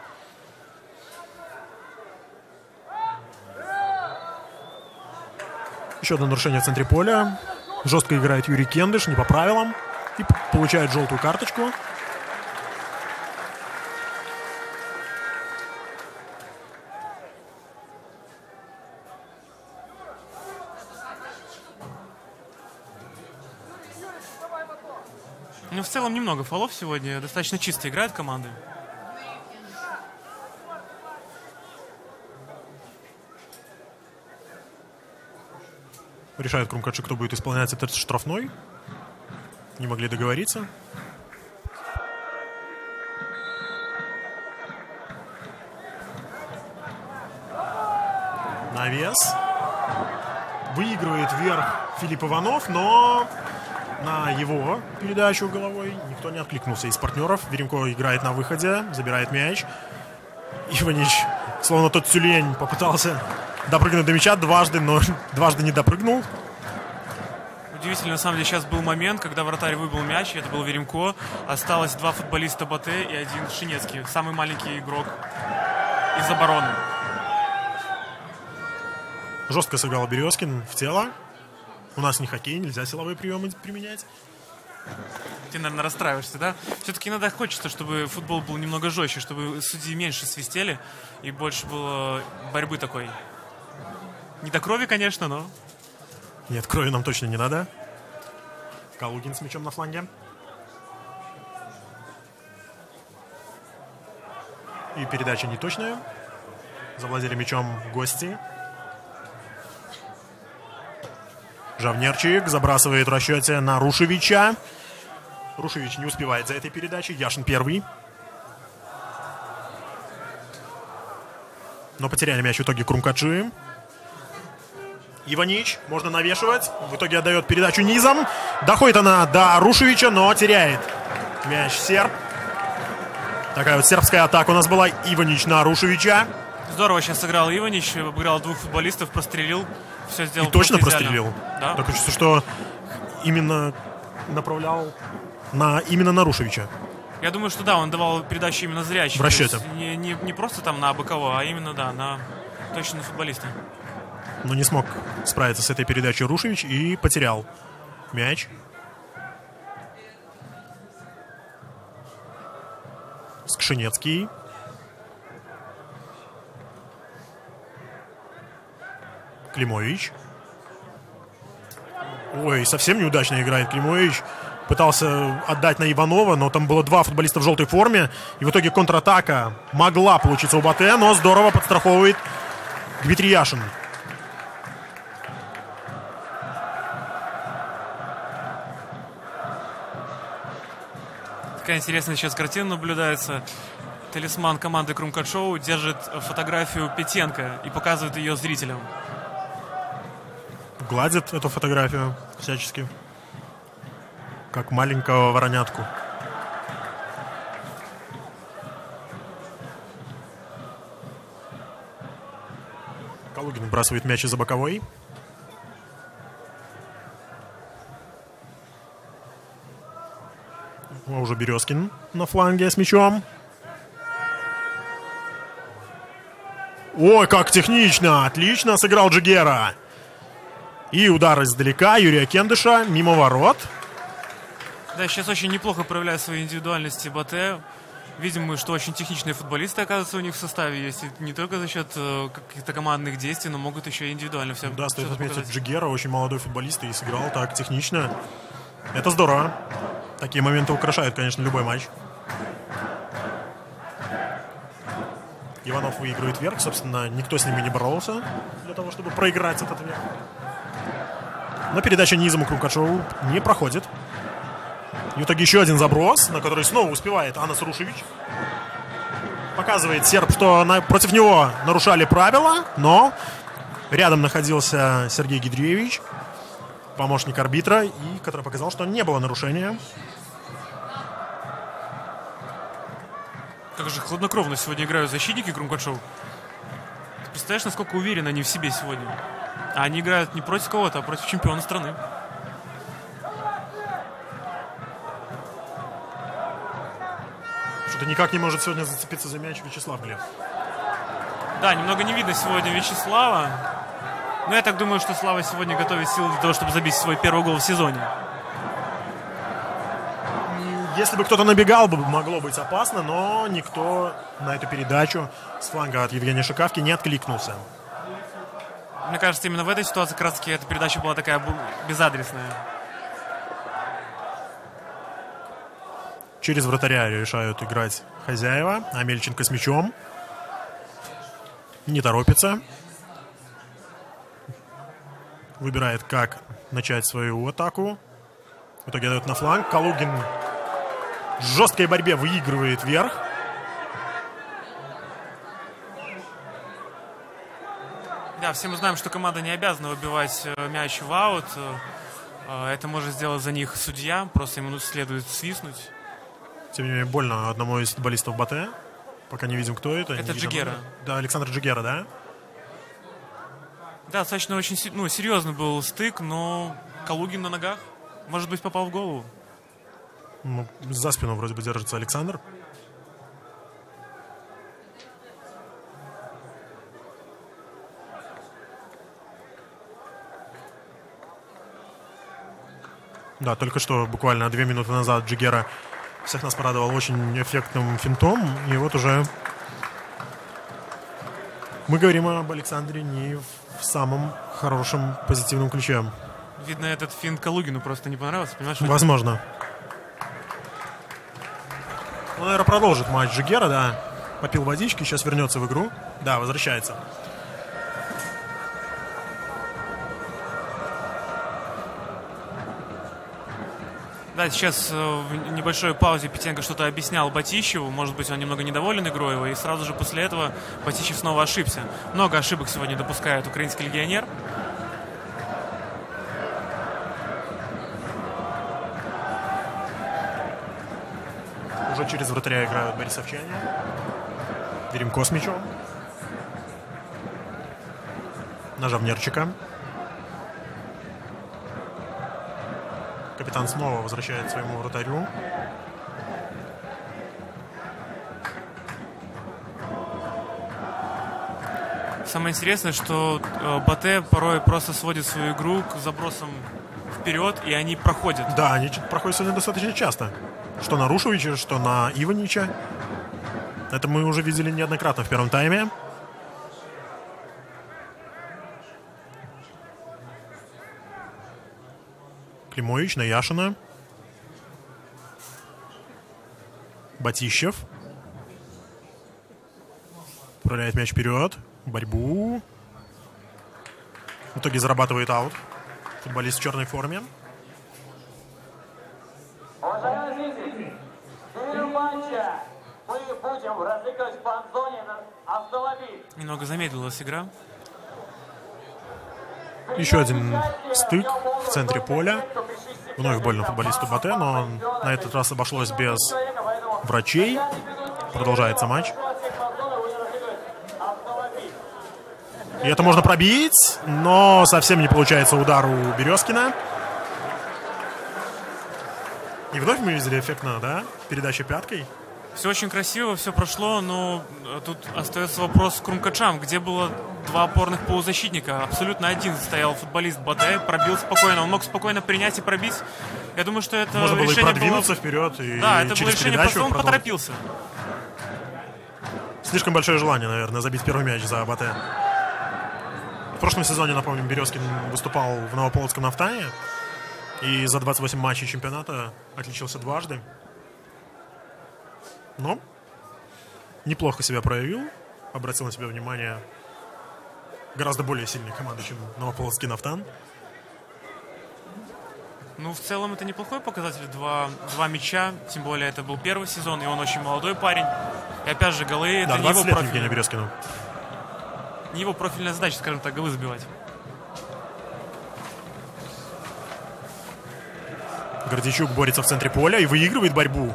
Еще одно нарушение в центре поля. Жестко играет Юрий Кендыш, не по правилам. И получает желтую карточку. Ну, в целом, немного фолов сегодня. Достаточно чисто играет команда. Решает Крумкадж, кто будет исполнять этот штрафной. Не могли договориться. Навес. Выигрывает вверх Филипп Иванов, но на его передачу головой никто не откликнулся из партнеров. Веремко играет на выходе, забирает мяч. Иванич, словно тот тюлень, попытался допрыгнуть до мяча дважды, но дважды не допрыгнул. Удивительно, на самом деле, сейчас был момент, когда вратарь выбил мяч, и это был Веремко. Осталось 2 футболиста Батэ и 1 Шинецкий, самый маленький игрок из обороны. Жестко сыграл Березкин в тело. У нас не хоккей, нельзя силовые приемы применять. Ты, наверное, расстраиваешься, да? Все-таки иногда хочется, чтобы футбол был немного жестче, чтобы судьи меньше свистели и больше было борьбы такой. Не до крови, конечно, но... Нет, крови нам точно не надо. Калугин с мячом на фланге. И передача неточная. Завладели мячом гости. Жавнерчик забрасывает в расчете на Рушевича. Рушевич не успевает за этой передачей. Яшин первый. Но потеряли мяч в итоге Крумкаджи. Иванич, можно навешивать. В итоге отдает передачу низом. Доходит она до Рушевича, но теряет мяч серб. Такая вот сербская атака у нас была. Иванич на Рушевича. Здорово сейчас сыграл Иванич. Обыграл 2 футболистов, прострелил. Все сделал. И точно прострелил. Да? Такое чувство, что именно направлял именно на Рушевича. Я думаю, что да, он давал передачу именно зрячим. В расчете. Не просто там на бокового, а именно, да, точно на футболиста. Но не смог справиться с этой передачей Рушевич и потерял мяч. Скшинецкий. Климович. Ой, совсем неудачно играет Климович. Пытался отдать на Иванова, но там было 2 футболиста в желтой форме. И в итоге контратака могла получиться у Батэ, но здорово подстраховывает Дмитрий Яшин. Такая интересная сейчас картина наблюдается. Талисман команды Крумкат-шоу держит фотографию Петенко и показывает ее зрителям. Гладит эту фотографию всячески. Как маленького воронятку. Калугин выбрасывает мяч из-за боковой. Уже Березкин на фланге с мячом. Ой, как технично! Отлично сыграл Джигера. И удар издалека Юрия Кендыша мимо ворот. Да, сейчас очень неплохо проявляют свои индивидуальности Батэ. Видим мы, что очень техничные футболисты, оказывается, у них в составе есть. И не только за счет каких-то командных действий, но могут еще и индивидуально все. Да, стоит отметить, Джигера очень молодой футболист и сыграл так технично. Это здорово. Такие моменты украшают, конечно, любой матч. Иванов выигрывает вверх. Собственно, никто с ними не боролся для того, чтобы проиграть этот вверх. Но передача низом у Крумкат-шоу не проходит. И в итоге еще один заброс, на который снова успевает Анас Рушевич. Показывает серб, что против него нарушали правила, но рядом находился Сергей Гидриевич, помощник арбитра, и который показал, что не было нарушения. Как же хладнокровно сегодня играют защитники Крумкат-шоу. Ты представляешь, насколько уверены они в себе сегодня? А они играют не против кого-то, а против чемпиона страны. Что-то никак не может сегодня зацепиться за мяч Вячеслав Глеб. Да, немного не видно сегодня Вячеслава. Но я так думаю, что Слава сегодня готовит силы для того, чтобы забить свой первый гол в сезоне. Если бы кто-то набегал, могло быть опасно, но никто на эту передачу с фланга от Евгения Шикавки не откликнулся. Мне кажется, именно в этой ситуации как раз-таки эта передача была такая безадресная. Через вратаря решают играть хозяева. Амельченко с мячом. Не торопится. Выбирает, как начать свою атаку. В итоге дает на фланг. Калугин в жесткой борьбе выигрывает вверх. Да, все мы знаем, что команда не обязана выбивать мяч в аут. Это может сделать за них судья, просто ему следует свистнуть. Тем не менее, больно одному из футболистов Батэ. Пока не видим, кто это. Это Джигера. Да, Александр Джигера, да? Да, достаточно очень серьезный был стык, но Калугин на ногах. Может быть, попал в голову. Ну, за спину вроде бы держится Александр. Да, только что, буквально 2 минуты назад, Джигера всех нас порадовал очень эффектным финтом. И вот уже мы говорим об Александре не в самом хорошем позитивном ключе. Видно, этот финт Калугину просто не понравился, понимаешь? Возможно. Ну, наверное, продолжит матч Джигера, да. Попил водички, сейчас вернется в игру. Да, возвращается. Да, сейчас в небольшой паузе Петенко что-то объяснял Батищеву. Может быть, он немного недоволен игрой его. И сразу же после этого Батищев снова ошибся. Много ошибок сегодня допускает украинский легионер. Уже через вратаря играют борисовчане. Веремко с мячом. На Жавнерчика. Капитан снова возвращает своему вратарю. Самое интересное, что Батэ порой просто сводит свою игру к забросам вперед, и они проходят. Да, они проходят сегодня достаточно часто. Что на Рушевича, что на Иванича. Это мы уже видели неоднократно в первом тайме. Климович на Яшина. Батищев. Отправляет мяч вперед. Борьбу. В итоге зарабатывает аут. Футболист в черной форме. Уважаемые зрители, перед матча мы будем разыгрывать в фан-зоне автомобиль. Немного замедлилась игра. Еще один стык в центре поля. Вновь больно футболисту Батэ, но на этот раз обошлось без врачей. Продолжается матч. И это можно пробить, но совсем не получается удар у Березкина. И вновь мы видели эффектно, да? Передача пяткой. Все очень красиво, все прошло, но тут остается вопрос к Крумкачам, где было два опорных полузащитника. Абсолютно один стоял футболист Батэ, пробил спокойно. Он мог спокойно принять и пробить. Я думаю, что это можно было и решение продвинуться было... вперед, и да, это было через решение, передачу просто он поторопился. Слишком большое желание, наверное, забить первый мяч за Батэ. В прошлом сезоне, напомним, Березкин выступал в Новополоцком Нафтане. И за 28 матчей чемпионата отличился дважды. Но неплохо себя проявил. Обратил на себя внимание гораздо более сильной команды, чем Новополоцкий Нафтан. Ну, в целом, это неплохой показатель. Два мяча. Тем более, это был первый сезон, и он очень молодой парень. И опять же, голы... Да, это 20 не его лет Евгению Березкину. Не его профильная задача, скажем так, голы забивать. Гордичук борется в центре поля и выигрывает борьбу.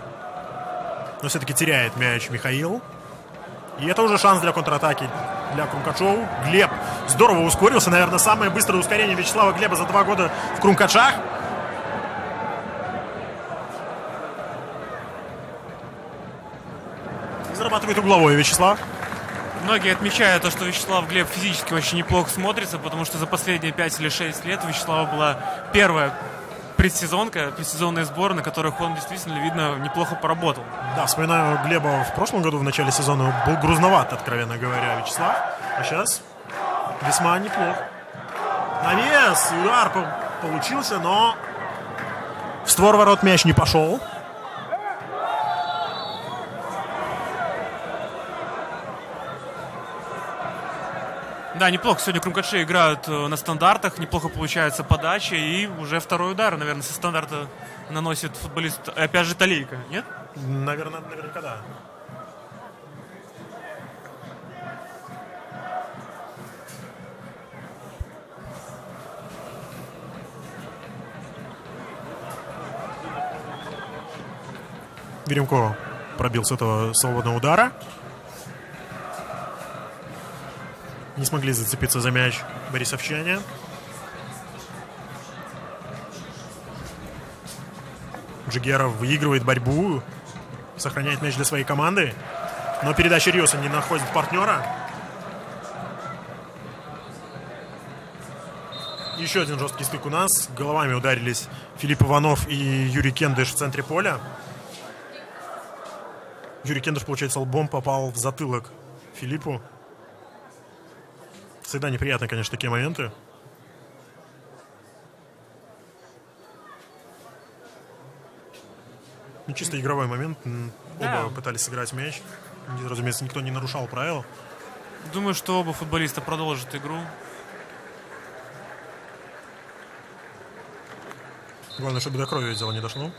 Но все-таки теряет мяч Михаил. И это уже шанс для контратаки для Крумкачева. Глеб здорово ускорился. Наверное, самое быстрое ускорение Вячеслава Глеба за 2 года в Крумкачах. Зарабатывает угловой Вячеслав. Многие отмечают то, что Вячеслав Глеб физически очень неплохо смотрится, потому что за последние 5 или 6 лет у Вячеслава была первая предсезонная сбор, на которых он действительно, видно, неплохо поработал. Да, вспоминаю Глеба в прошлом году, в начале сезона, был грузноват, откровенно говоря, Вячеслав. А сейчас весьма неплох. Навес, удар получился, но в створ ворот мяч не пошел. Да, неплохо. Сегодня Крумкачи играют на стандартах, неплохо получается подача, и уже второй удар, наверное, со стандарта наносит футболист, опять же, Талейко, нет? Наверняка, да. Веремко пробил с этого свободного удара. Не смогли зацепиться за мяч борисовчане. Джигеров выигрывает борьбу, сохраняет мяч для своей команды. Но передача Риоса не находит партнера. Еще один жесткий стык у нас. Головами ударились Филипп Иванов и Юрий Кендыш в центре поля. Юрий Кендыш, получается, лбом попал в затылок Филиппу. Всегда неприятно, конечно, такие моменты. Ну, чисто игровой момент. Оба пытались сыграть мяч. Разумеется, никто не нарушал правил. Думаю, что оба футболиста продолжат игру. Главное, чтобы до крови дело не дошло.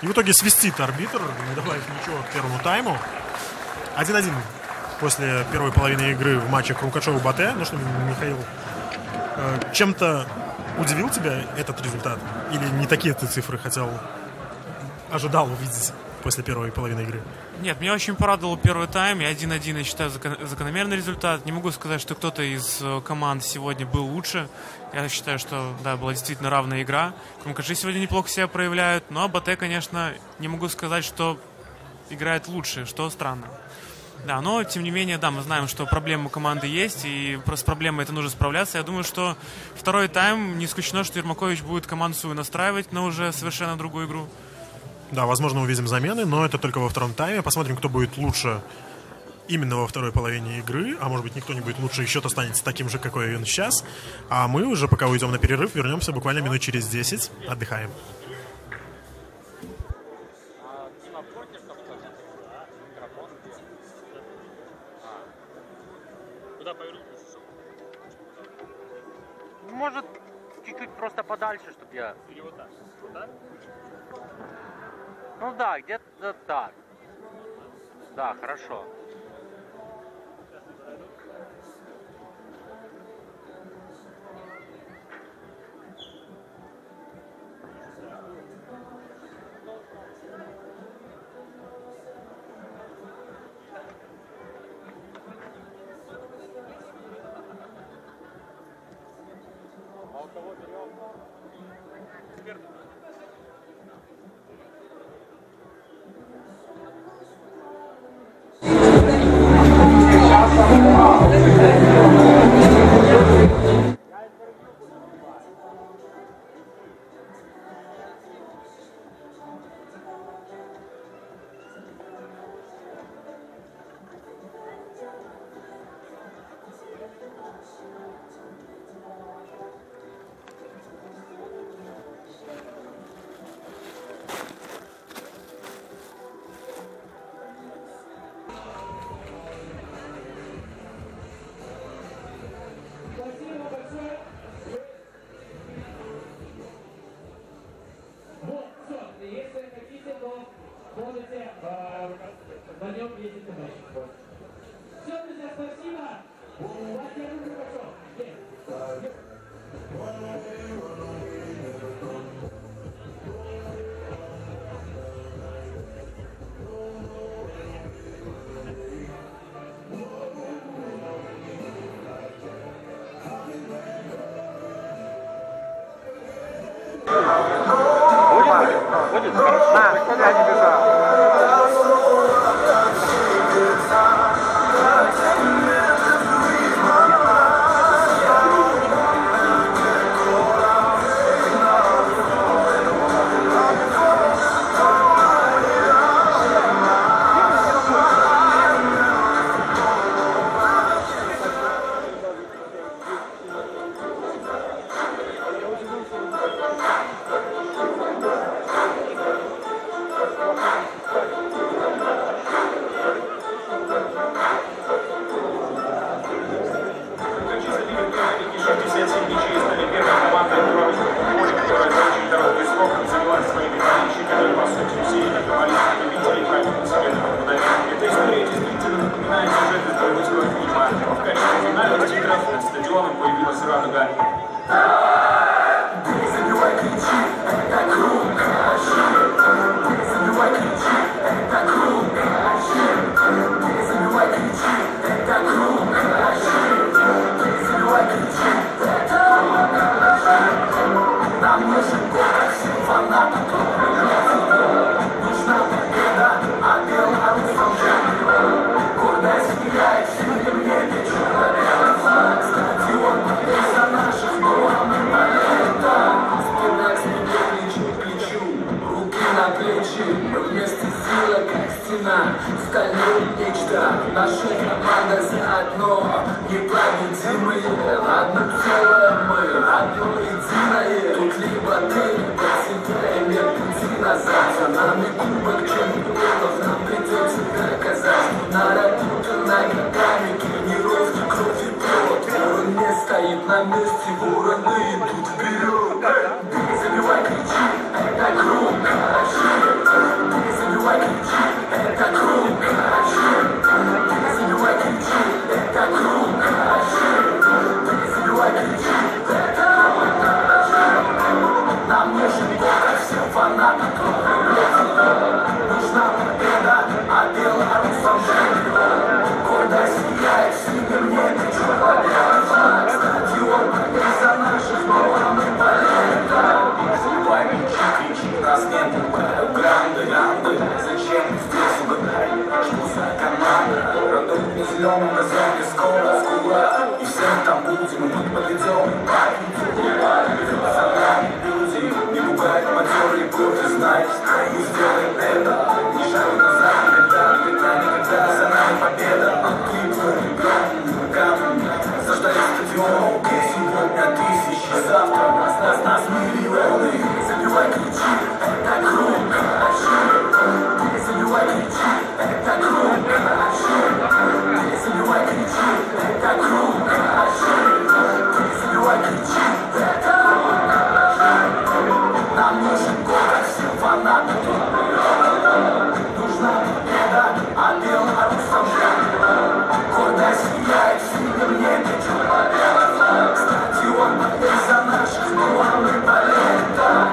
И в итоге свистит арбитр, не добавив ничего к первому тайму. 1-1 после первой половины игры в матче Крумкачева-Батэ. Ну что, Михаил, чем-то удивил тебя этот результат? Или не такие ты цифры ожидал увидеть после первой половины игры? Нет, меня очень порадовал первый тайм. И 1-1, я считаю, закономерный результат. Не могу сказать, что кто-то из команд сегодня был лучше. Я считаю, что, да, была действительно равная игра. Крумкачи сегодня неплохо себя проявляют. Но Батэ, конечно, не могу сказать, что играет лучше, что странно. Да, но, тем не менее, да, мы знаем, что проблемы у команды есть, и с проблемой это нужно справляться. Я думаю, что второй тайм, не исключено, что Ермакович будет команду свою настраивать на уже совершенно другую игру. Да, возможно, увидим замены, но это только во втором тайме. Посмотрим, кто будет лучше именно во второй половине игры. А может быть, никто не будет лучше, и счет останется таким же, какой он сейчас. А мы уже, пока уйдем на перерыв, вернемся буквально минут через 10. Отдыхаем. Может, чуть-чуть просто подальше, чтобы я... Или вот так? Вот так? Ну да, где-то так. Да, хорошо. Будет? Хорошо. Я не бежал. на плечи. Мы вместе сила, как стена, стальные нечто. Наша команда заодно, непобедимые. Одно целое мы, одно единое. Тут либо ты, либо тебя, и нет пути назад. За нами кубок чемпионов, нам придется доказать, что наработан ногами, тренировки, кровь и пот. Ворон не стоит на месте, вороны идут вперед. Забивай, кричи, это громко, забивай, кричи, это громко, забивай, кричи, это громко, забивай, кричи, это громко. Нам нужен Бог, как всем фанатам, нужна победа, а белорусам жаль. Гордость сияет в синем небе, черно-белый флаг. Стадион за наших, но мы болеем. Забивай, кричи, нас не пугают. Гранды, зачем здесь угадай? Что за команда? Родок не зеленым, на зоне скоро. И всем там будем, мы тут подведем. За нами люди, не пугают матерые кофе, знай. Мы сделаем это, не шагу назад, никогда. За нами победа, а ты играем. Заждали стадион, сегодня тысячи, завтра нас миллионы. Забивай, кричи, это громко. Забивай, кричи, это громко. Забивай, кричи, это громко. Забивай, кричи, это громко. Нам нужен город, всем фанатам. Нужна победа, а белорусам жаль. Гордость сияет в синем небе, черно-белый флаг. Стадион болеет за наших, ну а мы болеем так.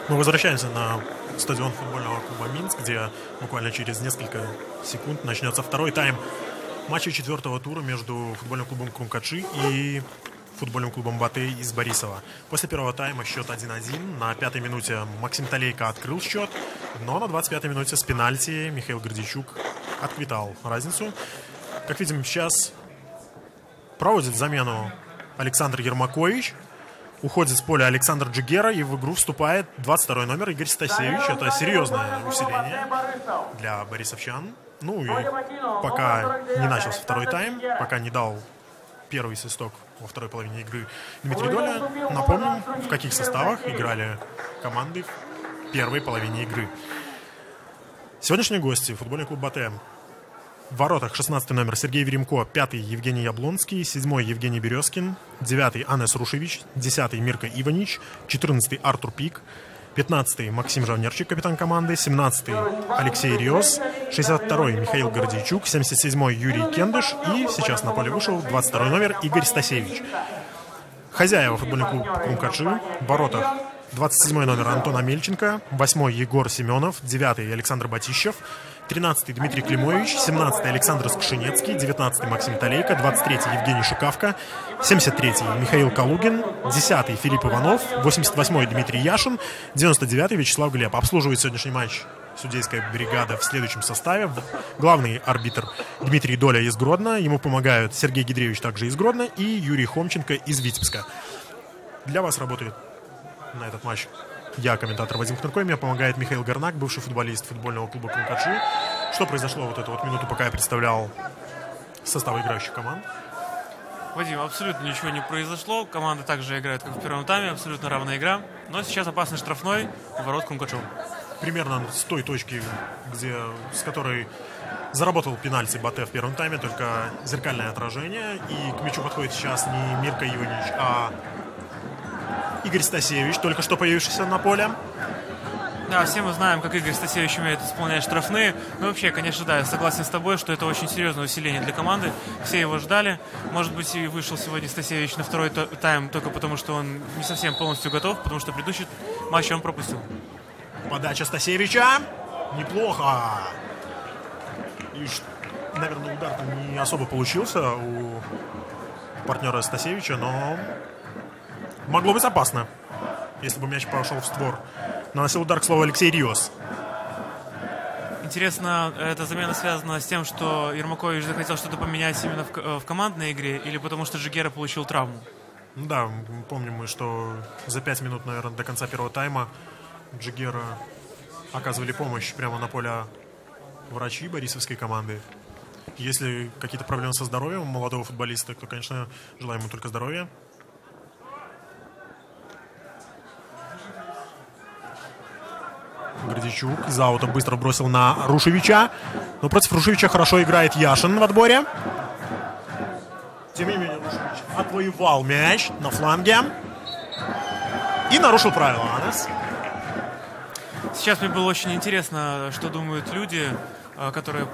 Мы возвращаемся на стадион футбольного клуба Минск, где буквально через несколько секунд начнется второй тайм матча 4-го тура между футбольным клубом Крумкачи и футбольным клубом Батэй из Борисова. После первого тайма счет 1-1. На 5-й минуте Максим Толейко открыл счет, но на 25-й минуте с пенальти Михаил Гордейчук отквитал разницу. Как видим, сейчас проводит замену Александр Ермакович. Уходит с поля Александр Джигера, и в игру вступает 22-й номер Игорь Стасевич. Это серьезное усиление для борисовчан. Ну и пока не начался второй тайм, пока не дал первый свисток во второй половине игры Дмитрий Доля, напомним, в каких составах играли команды в первой половине игры. Сегодняшние гости — футбольный клуб Батэ. В воротах 16-й номер Сергей Веремко, 5-й Евгений Яблонский, 7-й Евгений Березкин, 9-й Анес Рушевич, 10-й Мирка Иванич, 14-й Артур Пик, 15-й Максим Жавнерчик, капитан команды, 17-й Алексей Риос, 62-й Михаил Гордейчук, 77-й Юрий Кендыш и сейчас на поле вышел 22-й номер Игорь Стасевич. Хозяева футбольный клуб Крумкачи. В воротах 27-й номер Антон Амельченко, 8-й Егор Семенов, 9-й Александр Батищев, 13-й Дмитрий Климович, 17-й Александр Скшинецкий, 19-й Максим Толейко, 23-й Евгений Шикавка, 73-й Михаил Калугин, 10-й Филипп Иванов, 88-й Дмитрий Яшин, 99-й Вячеслав Глеб. Обслуживает сегодняшний матч судейская бригада в следующем составе. Главный арбитр Дмитрий Доля из Гродно. Ему помогают Сергей Гидревич также из Гродно и Юрий Хомченко из Витебска. Для вас работает на этот матч я, комментатор Вадим Кнырко, мне помогает Михаил Горнак, бывший футболист футбольного клуба Крумкачи. Что произошло вот эту вот минуту, пока я представлял состав играющих команд? Вадим, абсолютно ничего не произошло. Команды также играют, как в первом тайме, абсолютно равная игра. Но сейчас опасный штрафной у ворот Крумкачева. Примерно с той точки, с которой заработал пенальти Батэ в первом тайме, только зеркальное отражение. И к мячу подходит сейчас не Мирка Иванич, а Игорь Стасевич, только что появившийся на поле. Да, все мы знаем, как Игорь Стасевич умеет исполнять штрафные. Ну, вообще, конечно, да, я согласен с тобой, что это очень серьезное усиление для команды. Все его ждали. Может быть, и вышел сегодня Стасевич на второй тайм только потому, что он не совсем полностью готов, потому что предыдущий матч он пропустил. Подача Стасевича. Неплохо. И, наверное, удар не особо получился у партнера Стасевича, но могло быть опасно, если бы мяч пошел в створ. Наносил удар, к слову, Алексей Риос. Интересно, эта замена связана с тем, что Ермакович захотел что-то поменять именно в командной игре, или потому что Джигера получил травму? Да, помним мы, что за 5 минут, наверное, до конца первого тайма Джигера оказывали помощь прямо на поле врачи борисовской команды. Если какие-то проблемы со здоровьем у молодого футболиста, то, конечно, желаем ему только здоровья. Гордейчук из аута быстро бросил на Рушевича. Но против Рушевича хорошо играет Яшин в отборе. Тем не менее, Рушевич отвоевал мяч на фланге и нарушил правила. Анес. Сейчас мне было очень интересно, что думают люди, которые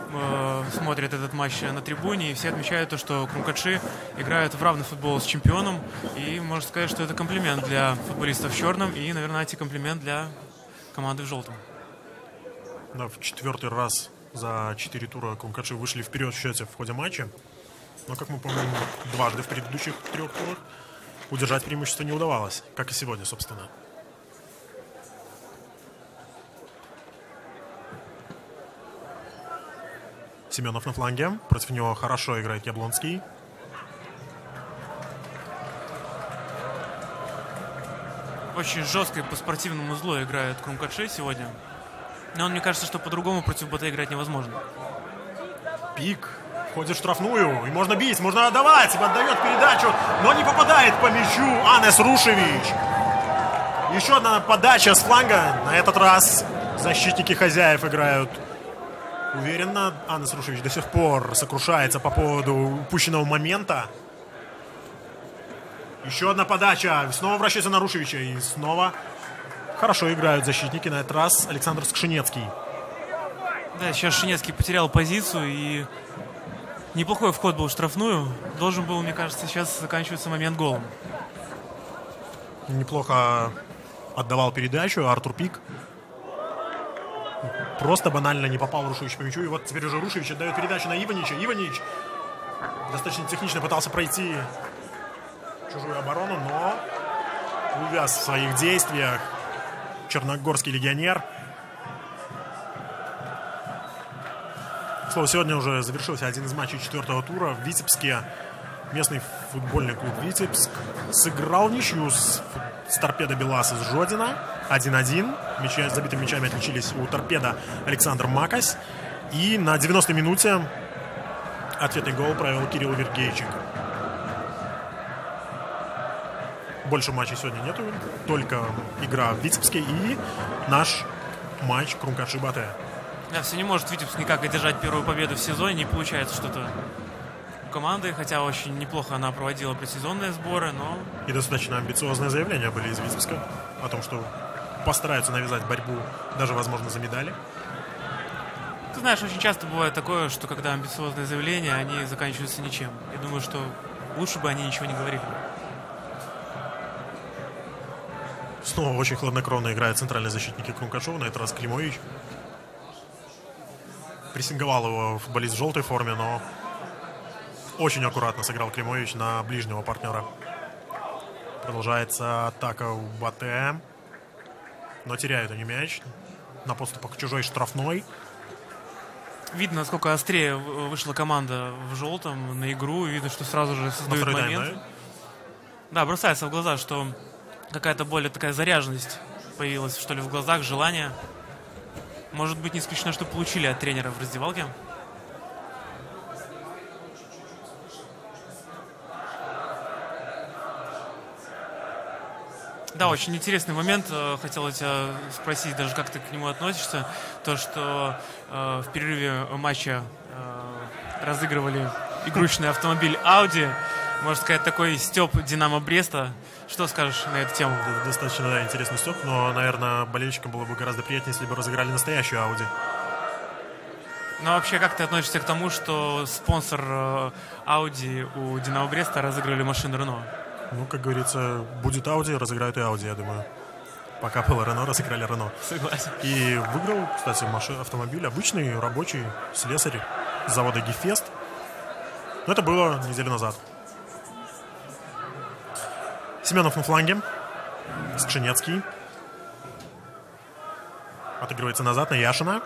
смотрят этот матч на трибуне. И все отмечают то, что Крумкачи играют в равный футбол с чемпионом. И можно сказать, что это комплимент для футболистов в черном и, наверное, антикомплимент для команды в желтом. Да, в 4-й раз за 4 тура Крумкачи вышли вперед в счете в ходе матча. Но, как мы помним, дважды в предыдущих 3 турах удержать преимущество не удавалось. Как и сегодня, собственно. Семенов на фланге. Против него хорошо играет Яблонский. Очень жестко и по-спортивному зло играет Крумкачи сегодня. Но мне кажется, что по-другому против Батэ играть невозможно. Пик входит в штрафную. И можно бить, можно отдавать. Отдает передачу, но не попадает по мячу Анес Рушевич. Еще одна подача с фланга. На этот раз защитники хозяев играют уверенно. Анес Рушевич до сих пор сокрушается по поводу упущенного момента. Еще одна подача. Снова вращается на Рушевича. И снова хорошо играют защитники. На этот раз Александр Скшинецкий. Да, сейчас Шинецкий потерял позицию. И неплохой вход был в штрафную. Должен был, мне кажется, сейчас заканчиваться момент голом. Неплохо отдавал передачу. Артур Пик просто банально не попал Рушевич по мячу. И вот теперь уже Рушевич отдает передачу на Иванича. Иванич достаточно технично пытался пройти чужую оборону, но увяз в своих действиях черногорский легионер. К слову, сегодня уже завершился один из матчей 4-го тура в Витебске. Местный футбольный клуб «Витебск» сыграл в ничью с «Торпедо Белас» из Жодина 1-1. Забитыми мячами отличились у «Торпедо» Александр Макась. И на 90-й минуте ответный гол провел Кирилл Вергейчик. Больше матчей сегодня нету, только игра в Витебске и наш матч Крумкаши-Батэ. Да, все не может Витебск никак одержать первую победу в сезоне, не получается что-то у команды, хотя очень неплохо она проводила предсезонные сборы, но... И достаточно амбициозные заявления были из Витебска о том, что постараются навязать борьбу, даже, возможно, за медали. Ты знаешь, очень часто бывает такое, что когда амбициозные заявления, они заканчиваются ничем. Я думаю, что лучше бы они ничего не говорили. Снова очень хладнокровно играют центральные защитники Крумкашова, на этот раз Климович. Прессинговал его футболист в желтой форме, но очень аккуратно сыграл Климович на ближнего партнера. Продолжается атака у Батэ. Но теряют они мяч. На подступах к чужой штрафной. Видно, насколько острее вышла команда в желтом на игру. Видно, что сразу же создают момент. Да, бросается в глаза, что какая-то более такая заряженность появилась, что ли, в глазах, желание. Может быть, не исключено, что получили от тренера в раздевалке. Да, очень интересный момент. Хотел тебя спросить, даже как ты к нему относишься. То, что в перерыве матча разыгрывали игрушечный автомобиль Audi. Можно сказать, такой стёб Динамо Бреста. Что скажешь на эту тему? Достаточно, да, интересный стёб, но, наверное, болельщикам было бы гораздо приятнее, если бы разыграли настоящую Audi. Ну, вообще, как ты относишься к тому, что спонсор Audi у Динамо Бреста разыгрывали машину Renault? Ну, как говорится, будет Audi, разыграют и Audi, я думаю. Пока было Renault, разыграли Renault. Согласен. И выиграл, кстати, автомобиль обычный, рабочий, слесарь с завода Гефест. Но это было неделю назад. Семенов на фланге. Скшенецкий. Отыгрывается назад на Яшина.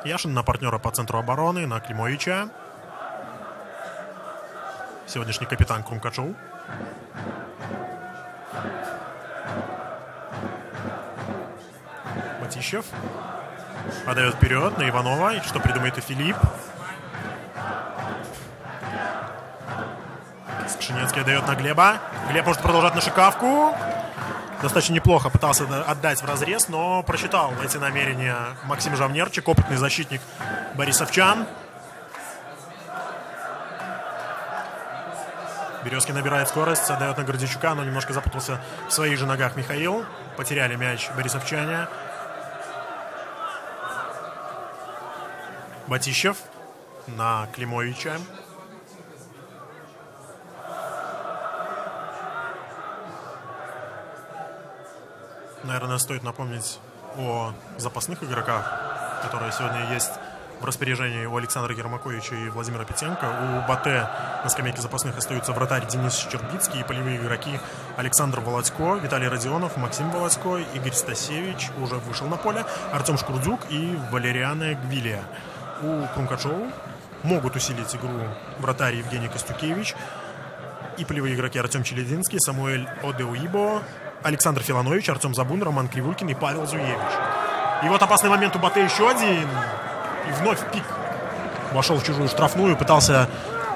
Яшин на партнера по центру обороны, на Климовича. Сегодняшний капитан Крумкашов. Батищев. Отдает вперед на Иванова. И что придумает и Филипп. Скшенецкий отдает на Глеба. Глеб может продолжать на Шикавку. Достаточно неплохо пытался отдать в разрез, но просчитал эти намерения Максим Жавнерчик, опытный защитник Борисовчан. Березкин набирает скорость, отдает на Гордичука, но немножко запутался в своих же ногах Михаил. Потеряли мяч борисовчане. Батищев на Климовича. Наверное, стоит напомнить о запасных игроках, которые сегодня есть в распоряжении у Александра Ермаковича и Владимира Петенко. У Батэ на скамейке запасных остаются вратарь Денис Щербицкий и полевые игроки Александр Володько, Виталий Родионов, Максим Володько, Игорь Стасевич уже вышел на поле, Артем Шкурдюк и Валериана Гвилия. У Крумкашова могут усилить игру вратарь Евгений Костюкевич и полевые игроки Артем Челединский, Самуэль Одеуибо, Александр Филанович, Артем Забун, Роман Кривулькин и Павел Зуевич. И вот опасный момент у Батэ еще один. И вновь Пик вошел в чужую штрафную, пытался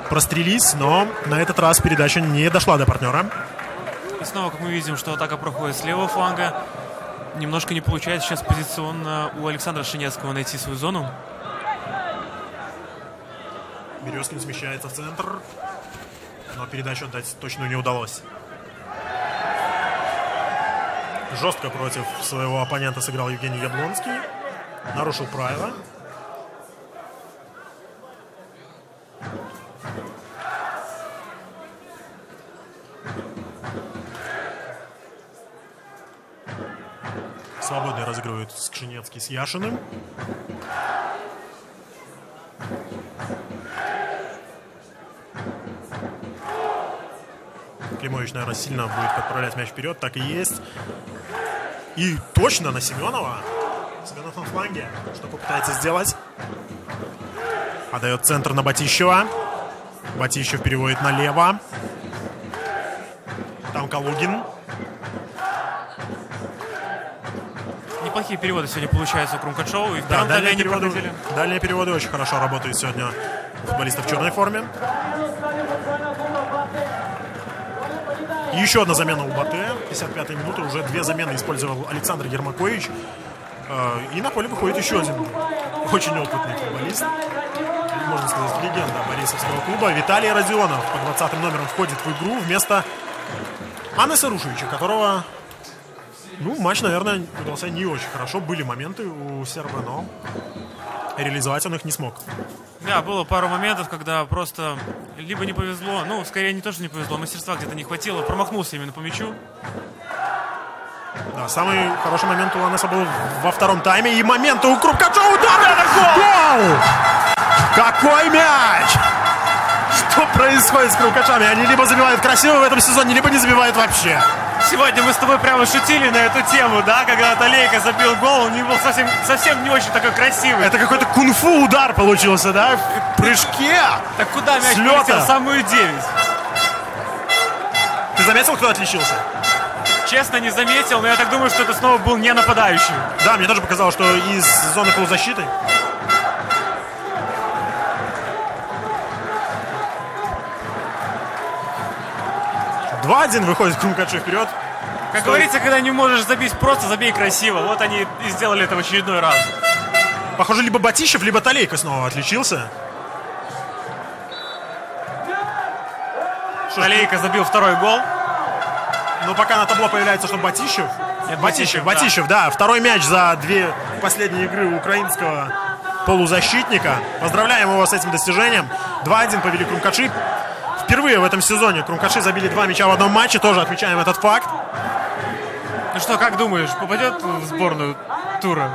прострелить, но на этот раз передача не дошла до партнера. И снова, как мы видим, что атака проходит с левого фланга. Немножко не получается сейчас позиционно у Александра Шинецкого найти свою зону. Березкин смещается в центр, но передачу отдать точно не удалось. Жестко против своего оппонента сыграл Евгений Яблонский. Нарушил правила. свободный разыгрывают Скшенецкий с Яшиным. Климович, наверное, сильно будет подправлять мяч вперед. Так и есть. И точно на Семенова. Семенов на фланге. Что попытается сделать? Отдает центр на Батищева. Батищев переводит налево. Там Калугин. Неплохие переводы сегодня получаются у Крумкачева. И в Да, первом тайме они проходили. дальние переводы очень хорошо работают сегодня футболисты в черной форме. И еще одна замена у Батэ. 55-й минуты. Уже две замены использовал Александр Ермакович. И на поле выходит еще один очень опытный футболист. Можно сказать, легенда Борисовского клуба. Виталий Родионов по 20-м номером входит в игру вместо Анны Сарушевича, которого, матч, наверное, удался не очень хорошо. Были моменты у серба, но реализовать он их не смог. Да, было пару моментов, когда просто либо не повезло, скорее не то, что не повезло, мастерства где-то не хватило, промахнулся именно по мячу. Да, самый хороший момент у Анеса был во втором тайме. И моменты у Крумкачева. Удар! Гол! Какой мяч! Что происходит с Крумкачами? Они либо забивают красиво в этом сезоне, либо не забивают вообще. Сегодня мы с тобой прямо шутили на эту тему, да, когда Талейка забил гол, он не был совсем не очень такой красивый. Это какой-то кунг-фу удар получился, да? В прыжке. Так куда мяч Слёта. полетел? Самую 9. Ты заметил, кто отличился? Честно, не заметил, но я так думаю, что это снова был не нападающий. Да, мне тоже показалось, что из зоны полузащиты. (2-1) выходит Крумкачев вперед. Как говорится, когда не можешь забить просто, забей красиво. Вот они и сделали это в очередной раз. Похоже, либо Батищев, либо Талейка снова отличился. Талейка забил второй гол. Но пока на табло появляется, что Батищев. Нет, Батищев, да. Второй мяч за две последние игры у украинского полузащитника. Поздравляем его с этим достижением. 2-1 повели Крумкачи. Впервые в этом сезоне Крумкачи забили 2 мяча в одном матче. Тоже отмечаем этот факт. Ну что, как думаешь, попадет в сборную тура?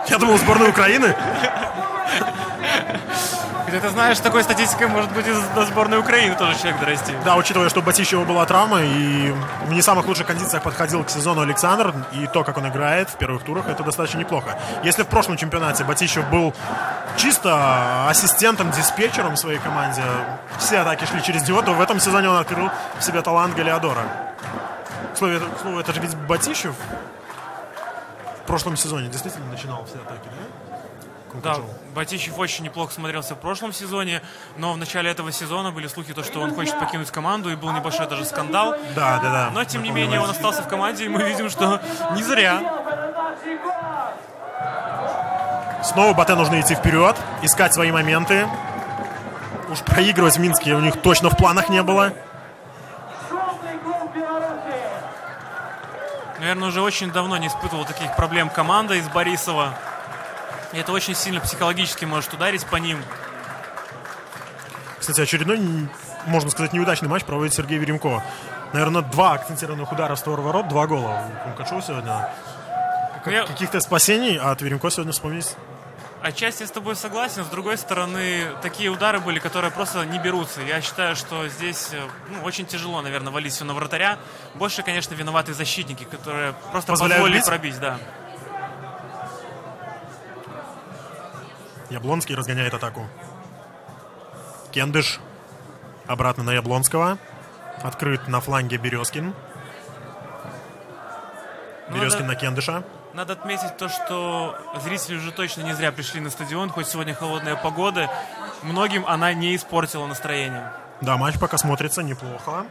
Я думал, сборную Украины. Хотя ты знаешь, с такой статистикой может быть и до сборной Украины тоже человек дорасти. Да, учитывая, что у Батищева была травма и в не самых лучших кондициях подходил к сезону Александр, и то, как он играет в первых турах, это достаточно неплохо. Если в прошлом чемпионате Батищев был чисто ассистентом-диспетчером в своей команде, все атаки шли через него, то в этом сезоне он открыл в себе талант Галиадора. К слову, это же ведь Батищев в прошлом сезоне действительно начинал все атаки, да? Да, Батищев очень неплохо смотрелся в прошлом сезоне, но в начале этого сезона были слухи, что он хочет покинуть команду, и был небольшой даже скандал. Да. Но, тем не менее, он остался в команде, и мы видим, что не зря. Снова Батэ нужно идти вперед, искать свои моменты. Уж проигрывать в Минске у них точно в планах не было. Наверное, уже очень давно не испытывал таких проблем команда из Борисова. И это очень сильно психологически может ударить по ним. Кстати, очередной, можно сказать, неудачный матч проводит Сергей Веремко. Наверное, 2 акцентированных удара в створ ворот, 2 гола у Крумкачева сегодня. Каких-то спасений от Веремко сегодня вспомнить. Отчасти с тобой согласен. С другой стороны, такие удары были, которые просто не берутся. Я считаю, что здесь очень тяжело, наверное, валить все на вратаря. Больше, конечно, виноваты защитники, которые просто позволили пробить. Да. Яблонский разгоняет атаку. Кендыш. Обратно на Яблонского. Открыт на фланге Березкин. Березкин на Кендыша. Надо отметить то, что зрители уже точно не зря пришли на стадион. Хоть сегодня холодная погода, многим она не испортила настроение. Да, матч пока смотрится неплохо.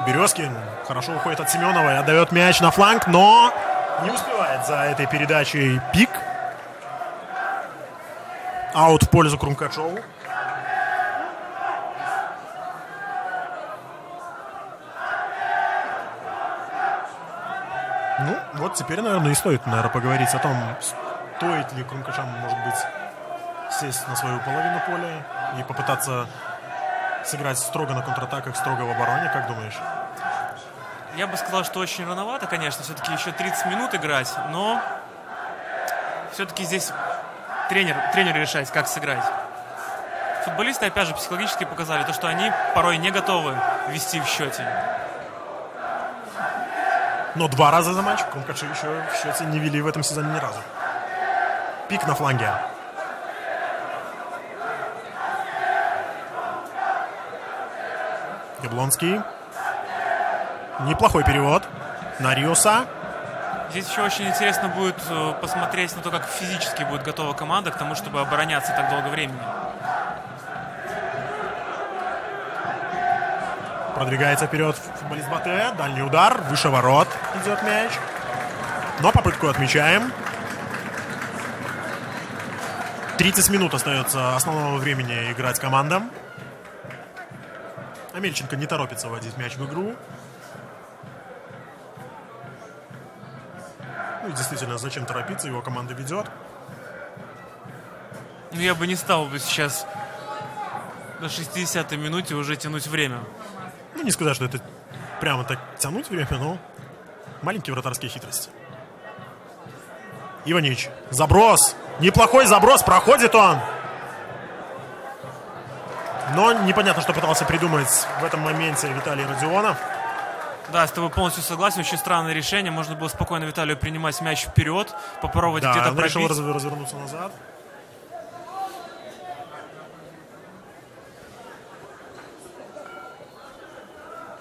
Березкин хорошо уходит от Семенова и отдает мяч на фланг, но не успевает за этой передачей Пик. Аут в пользу Крумкачеву. Ну, вот теперь, наверное, и стоит, поговорить о том, стоит ли Крумкачам, может быть, сесть на свою половину поля и попытаться сыграть строго на контратаках, строго в обороне, как думаешь? Я бы сказал, что очень рановато, конечно, все-таки еще 30 минут играть, но все-таки здесь тренер решает, как сыграть. Футболисты, опять же, психологически показали то, что они порой не готовы вести в счете. Но 2 раза за матч Крумкачи еще в счете не вели в этом сезоне ни разу. Пик на фланге. Яблонский. Неплохой перевод на Риоса. Здесь еще очень интересно будет посмотреть на то, как физически будет готова команда к тому, чтобы обороняться так долго времени. Продвигается вперед футболист Батэ. Дальний удар. Выше ворот идет мяч. Но попытку отмечаем. 30 минут остается основного времени играть командам. Амельченко не торопится вводить мяч в игру. Ну и действительно, зачем торопиться? Его команда ведет. Ну, я бы не стал бы сейчас на 60-й минуте уже тянуть время. Ну, не сказать, что это прямо так тянуть время, но маленькие вратарские хитрости. Иванич. Заброс. Неплохой заброс. Проходит он. Но непонятно, что пытался придумать в этом моменте Виталий Родионов. Да, с тобой полностью согласен. Очень странное решение. Можно было спокойно Виталию принимать мяч вперед, попробовать Да, где-то он решил пробить. развернуться назад.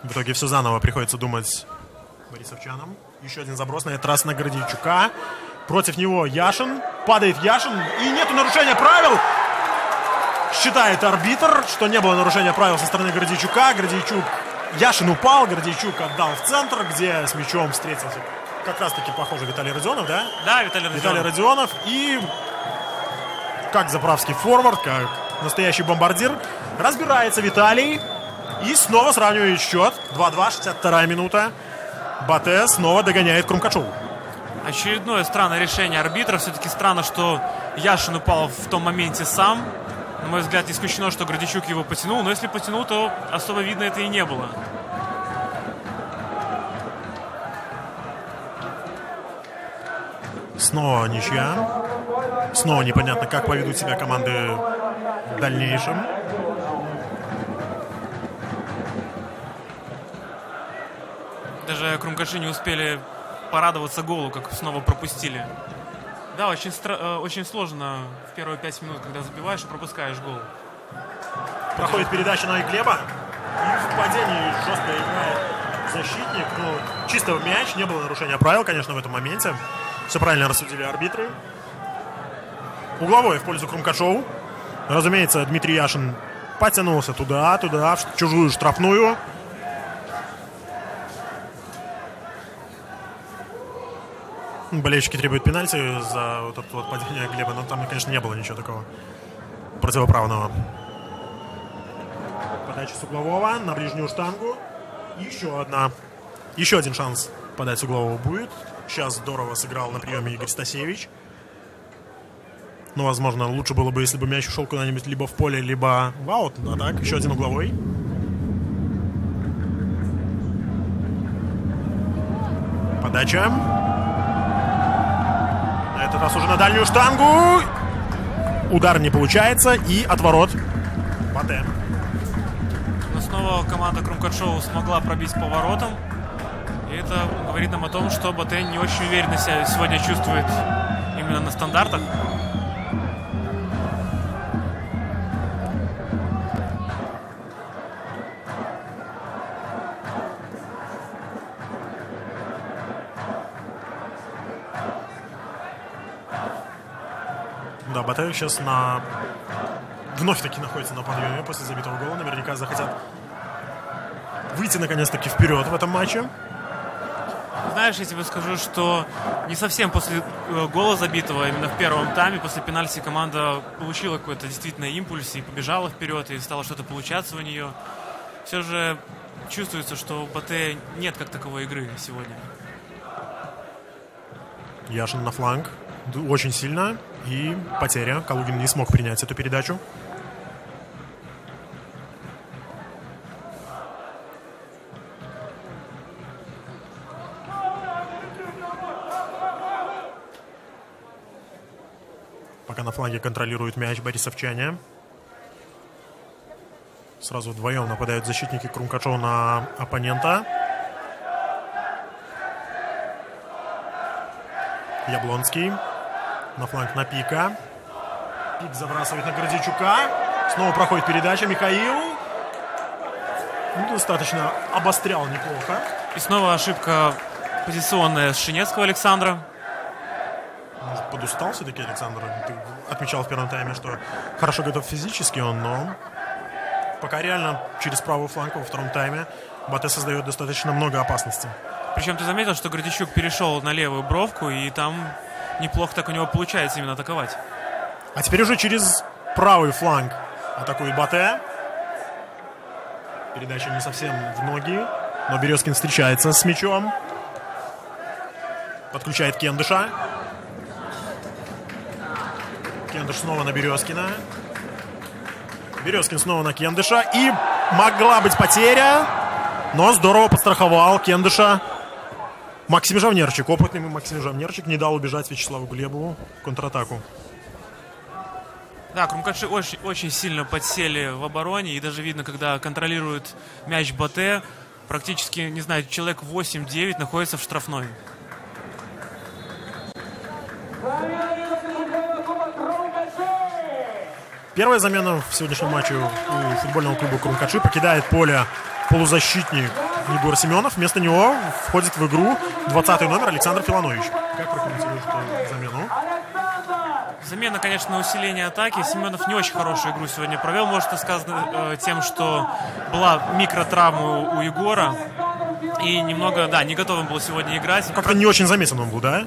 В итоге все заново приходится думать борисовчанам. Еще один заброс, на этот раз на Гордейчука. Против него Яшин. Падает Яшин. И нету нарушения правил. Считает арбитр, что не было нарушения правил со стороны Гордейчука. Гордейчук... Яшин упал, Гордейчук отдал в центр, где с мячом встретился как раз-таки, похоже, Виталий Родионов, да? Да, Виталий Родионов. Виталий Родионов. И как заправский форвард, как настоящий бомбардир, разбирается Виталий. И снова сравнивает счет. 2-2, 62-я минута. Батэ снова догоняет Крумкачеву. Очередное странное решение арбитра. Все-таки странно, что Яшин упал в том моменте сам. На мой взгляд, не исключено, что Гордейчук его потянул. Но если потянул, то особо видно это и не было. Снова ничья. Снова непонятно, как поведут себя команды в дальнейшем. Даже Крумкачи не успели порадоваться голу, как снова пропустили. Да, очень сложно в первые 5 минут, когда забиваешь и пропускаешь гол. Проходит передача на Глеба. И в падении жестко играет защитник. Ну, чисто мяч, не было нарушения правил, конечно, в этом моменте. Все правильно рассудили арбитры. Угловой в пользу Крумкачеву. Разумеется, Дмитрий Яшин потянулся туда, в чужую штрафную. Болельщики требуют пенальти за вот это вот падение Глеба, но там, конечно, не было ничего такого противоправного. Подача с углового на ближнюю штангу. Еще один шанс подать с углового будет. Сейчас здорово сыграл на приеме Игорь Стасевич. Но, возможно, лучше было бы, если бы мяч ушел куда-нибудь либо в поле, либо в аут. А так, еще один угловой. Подача. На этот раз уже на дальнюю штангу. Удар не получается. И отворот. Батэ. Но снова команда Крумкачева смогла пробить по воротам. И это говорит нам о том, что Батэ не очень уверенно себя сегодня чувствует именно на стандартах. Да, Батэ сейчас вновь-таки находится на подъеме после забитого гола. Наверняка захотят выйти наконец-таки вперед в этом матче. Знаешь, я тебе скажу, что не совсем после гола забитого, именно в первом тайме, после пенальти команда получила какой-то действительно импульс и побежала вперед, и стало что-то получаться у нее. Все же чувствуется, что у Батэ нет как таковой игры сегодня. Яшин на фланг. Очень сильно. И потеря. Калугин не смог принять эту передачу. фланге контролирует мяч борисовчане. Сразу вдвоем нападают защитники Крумкачева на оппонента. Яблонский. На фланг на Пика. Пик забрасывает на Гордичука. Снова проходит передача. Михаил. Ну, достаточно обострял неплохо. И снова ошибка позиционная Шинецкого Александра. Может, подустал все-таки Александр? Ты отмечал в первом тайме, что хорошо готов физически он, но пока реально через правую фланг во втором тайме БАТЭ создает достаточно много опасностей. Причем ты заметил, что Гордичук перешел на левую бровку, и там неплохо так у него получается именно атаковать. А теперь уже через правый фланг атакует БАТЭ. Передача не совсем в ноги, но Березкин встречается с мячом. Подключает Кендыша. Кендыш снова на Березкина. Березкин снова на Кендыша. И могла быть потеря, но здорово подстраховал Кендыша Максим Жавнерчик. Опытный Максим Жавнерчик не дал убежать Вячеславу Глебову в контратаку. Да, Крумкачи очень сильно подсели в обороне. И даже видно, когда контролирует мяч БАТЭ, практически, не знаю, человек 8-9 находится в штрафной. Первая замена в сегодняшнем матче у футбольного клуба Крумкачи. Покидает поле полузащитник Егор Семенов. Вместо него входит в игру 20-й номер Александр Филанович. Как прокомментируешь эту замену? Замена, конечно, на усиление атаки. Семенов не очень хорошую игру сегодня провел. Может, это сказано тем, что была микротравма у Егора. И немного, да, не готовым был сегодня играть. Как-то не очень заметен он был, да?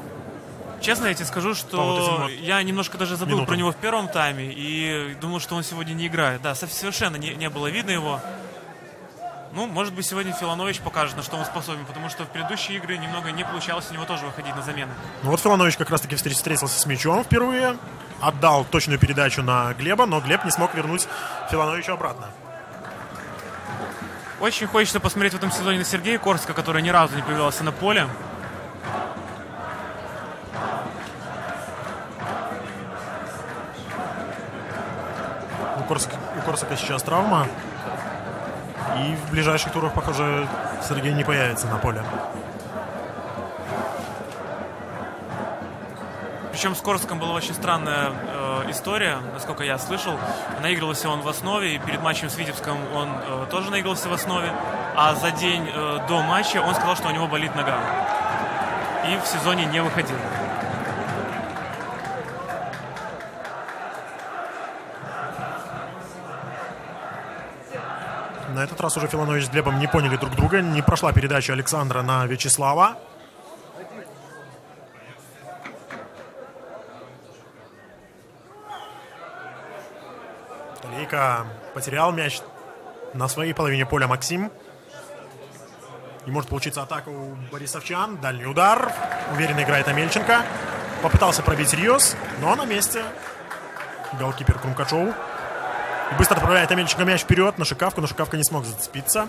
Честно, я тебе скажу, что я немножко даже забыл про него в первом тайме. И думал, что он сегодня не играет. Да, совершенно не было видно его. Ну, может быть, сегодня Филанович покажет, на что он способен, потому что в предыдущие игры немного не получалось у него тоже выходить на замены. Ну вот Филанович как раз-таки встретился с мячом впервые, отдал точную передачу на Глеба, но Глеб не смог вернуть Филановича обратно. Очень хочется посмотреть в этом сезоне на Сергея Корска, который ни разу не появлялся на поле. У Корсака сейчас травма. И в ближайших турах, похоже, Сергей не появится на поле. Причем с Корском была очень странная история, насколько я слышал. Наигрывался он в основе, и перед матчем с Витебском он тоже наигрывался в основе. А за день до матча он сказал, что у него болит нога. И в сезоне не выходил. На этот раз уже Филанович с Глебом не поняли друг друга. Не прошла передача Александра на Вячеслава. Толейко потерял мяч на своей половине поля Максим. Не может получиться атака у борисовчан. Дальний удар. Уверенно играет Амельченко. Попытался пробить Риос, но на месте голкипер Крумкачев. Быстро отправляет Амельченко мяч вперед на Шикавку, но Шикавка не смог зацепиться.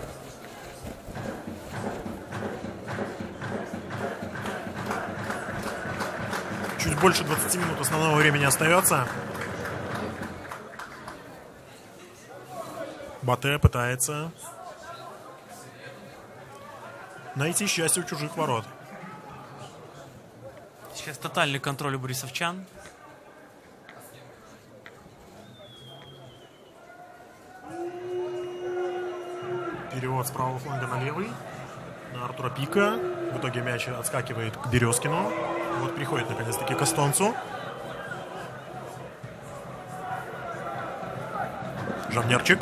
Чуть больше 20 минут основного времени остается. БАТЭ пытается найти счастье у чужих ворот. Сейчас тотальный контроль у борисовчан. Перевод с правого фланга на левый. На Артура Пика. В итоге мяч отскакивает к Березкину. Вот приходит наконец-таки к эстонцу. Жавнерчик.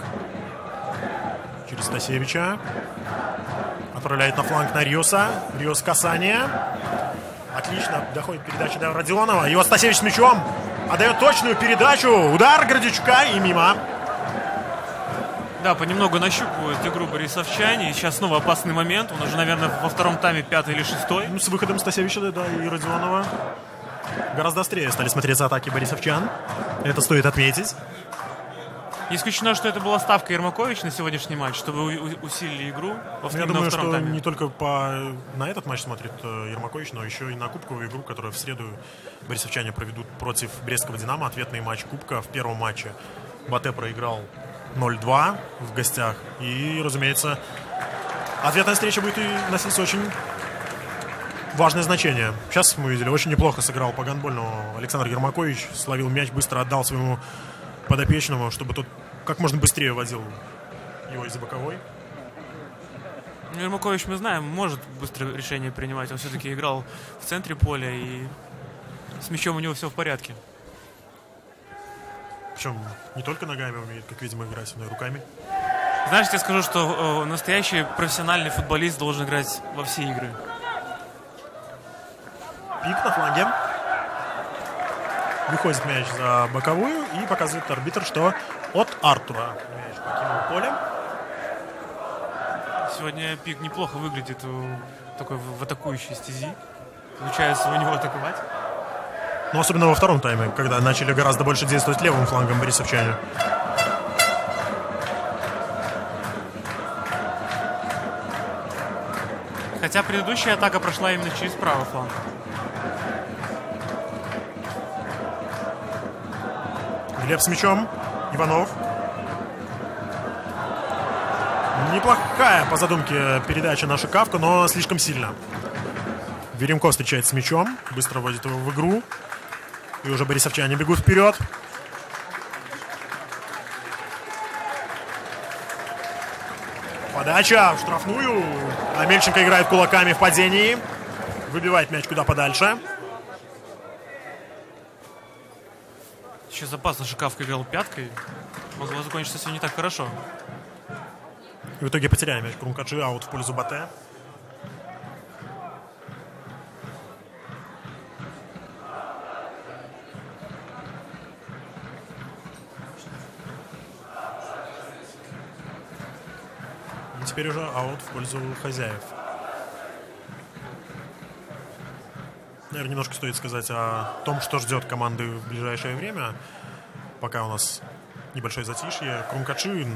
Через Стасевича. Отправляет на фланг на Риоса. Риос касание. Отлично. Доходит передача до Родионова. И вот Стасевич с мячом. Отдает точную передачу. Удар Гордичука и мимо. Да, понемногу нащупывают игру борисовчане. И сейчас снова опасный момент. Он уже, наверное, во втором тайме 5-й или 6-й. Ну, с выходом Стасевича, да, и Родионова гораздо острее стали смотреться атаки борисовчан. Это стоит отметить. Не исключено, что это была ставка Ермакович на сегодняшний матч, чтобы усилили игру Я думаю, что тайме. не только на этот матч смотрит Ермакович, но еще и на кубковую игру, которую в среду борисовчане проведут против Брестского «Динамо». Ответный матч Кубка. В первом матче Батэ проиграл 0-2 в гостях. И, разумеется, ответная встреча будет и носить очень важное значение. Сейчас мы видели, очень неплохо сыграл по гандбольному Александр Ермакович. Словил мяч, быстро отдал своему подопечному, чтобы тот как можно быстрее водил его из боковой. Ермакович, мы знаем, может быстро решение принимать. Он все-таки играл в центре поля, и с мячом у него все в порядке. Причем не только ногами умеет, как видимо, играть, но и руками. Знаешь, я скажу, что настоящий профессиональный футболист должен играть во все игры. Пик на фланге. Выходит мяч за боковую и показывает арбитр, что от Артура мяч покинул поле. Сегодня Пик неплохо выглядит такой в атакующей стези. Получается у него атаковать. Но особенно во втором тайме, когда начали гораздо больше действовать левым флангом борисовчане. Хотя предыдущая атака прошла именно через правый фланг. Глеб с мячом. Иванов. Неплохая по задумке передача на Шикавку, но слишком сильно. Веремко встречается с мячом. Быстро вводит его в игру. И уже борисовчане бегут вперед. Подача в штрафную. А Мельченко играет кулаками в падении. Выбивает мяч куда подальше. Сейчас опасно, Шикавка играл пяткой. Могло закончиться все не так хорошо. И в итоге потеряем мяч. Крумкачи аут в пользу Батэ. И теперь уже аут в пользу хозяев. Наверное, немножко стоит сказать о том, что ждет команды в ближайшее время. Пока у нас небольшое затишье. Крумкачи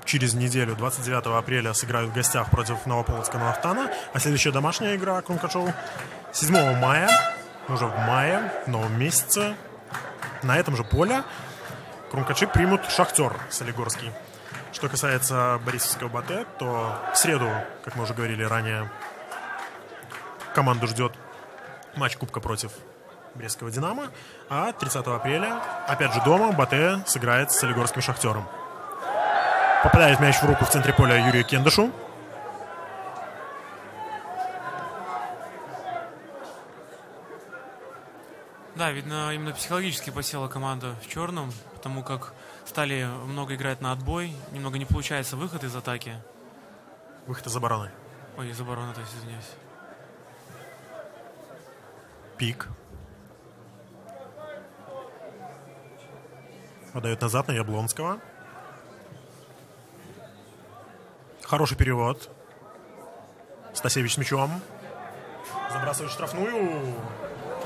через неделю, 29 апреля, сыграют в гостях против Новополоцка Нафтана. А следующая домашняя игра Крумкачев 7 мая, уже в мае, в новом месяце. На этом же поле Крумкачи примут Шахтер Солигорский. Что касается борисовского Батэ, то в среду, как мы уже говорили ранее, команду ждет матч Кубка против Брестского «Динамо». А 30 апреля, опять же дома, Батэ сыграет с Солигорским Шахтером. Попадает мяч в руку в центре поля Юрию Кендышу. Да, видно, именно психологически посела команда в черном, потому как стали много играть на отбой, немного не получается выход из атаки. Выход из обороны. Ой, из обороны, то есть, извиняюсь. Пик. Подает назад на Яблонского. Хороший перевод. Стасевич с мячом. Забрасывает штрафную.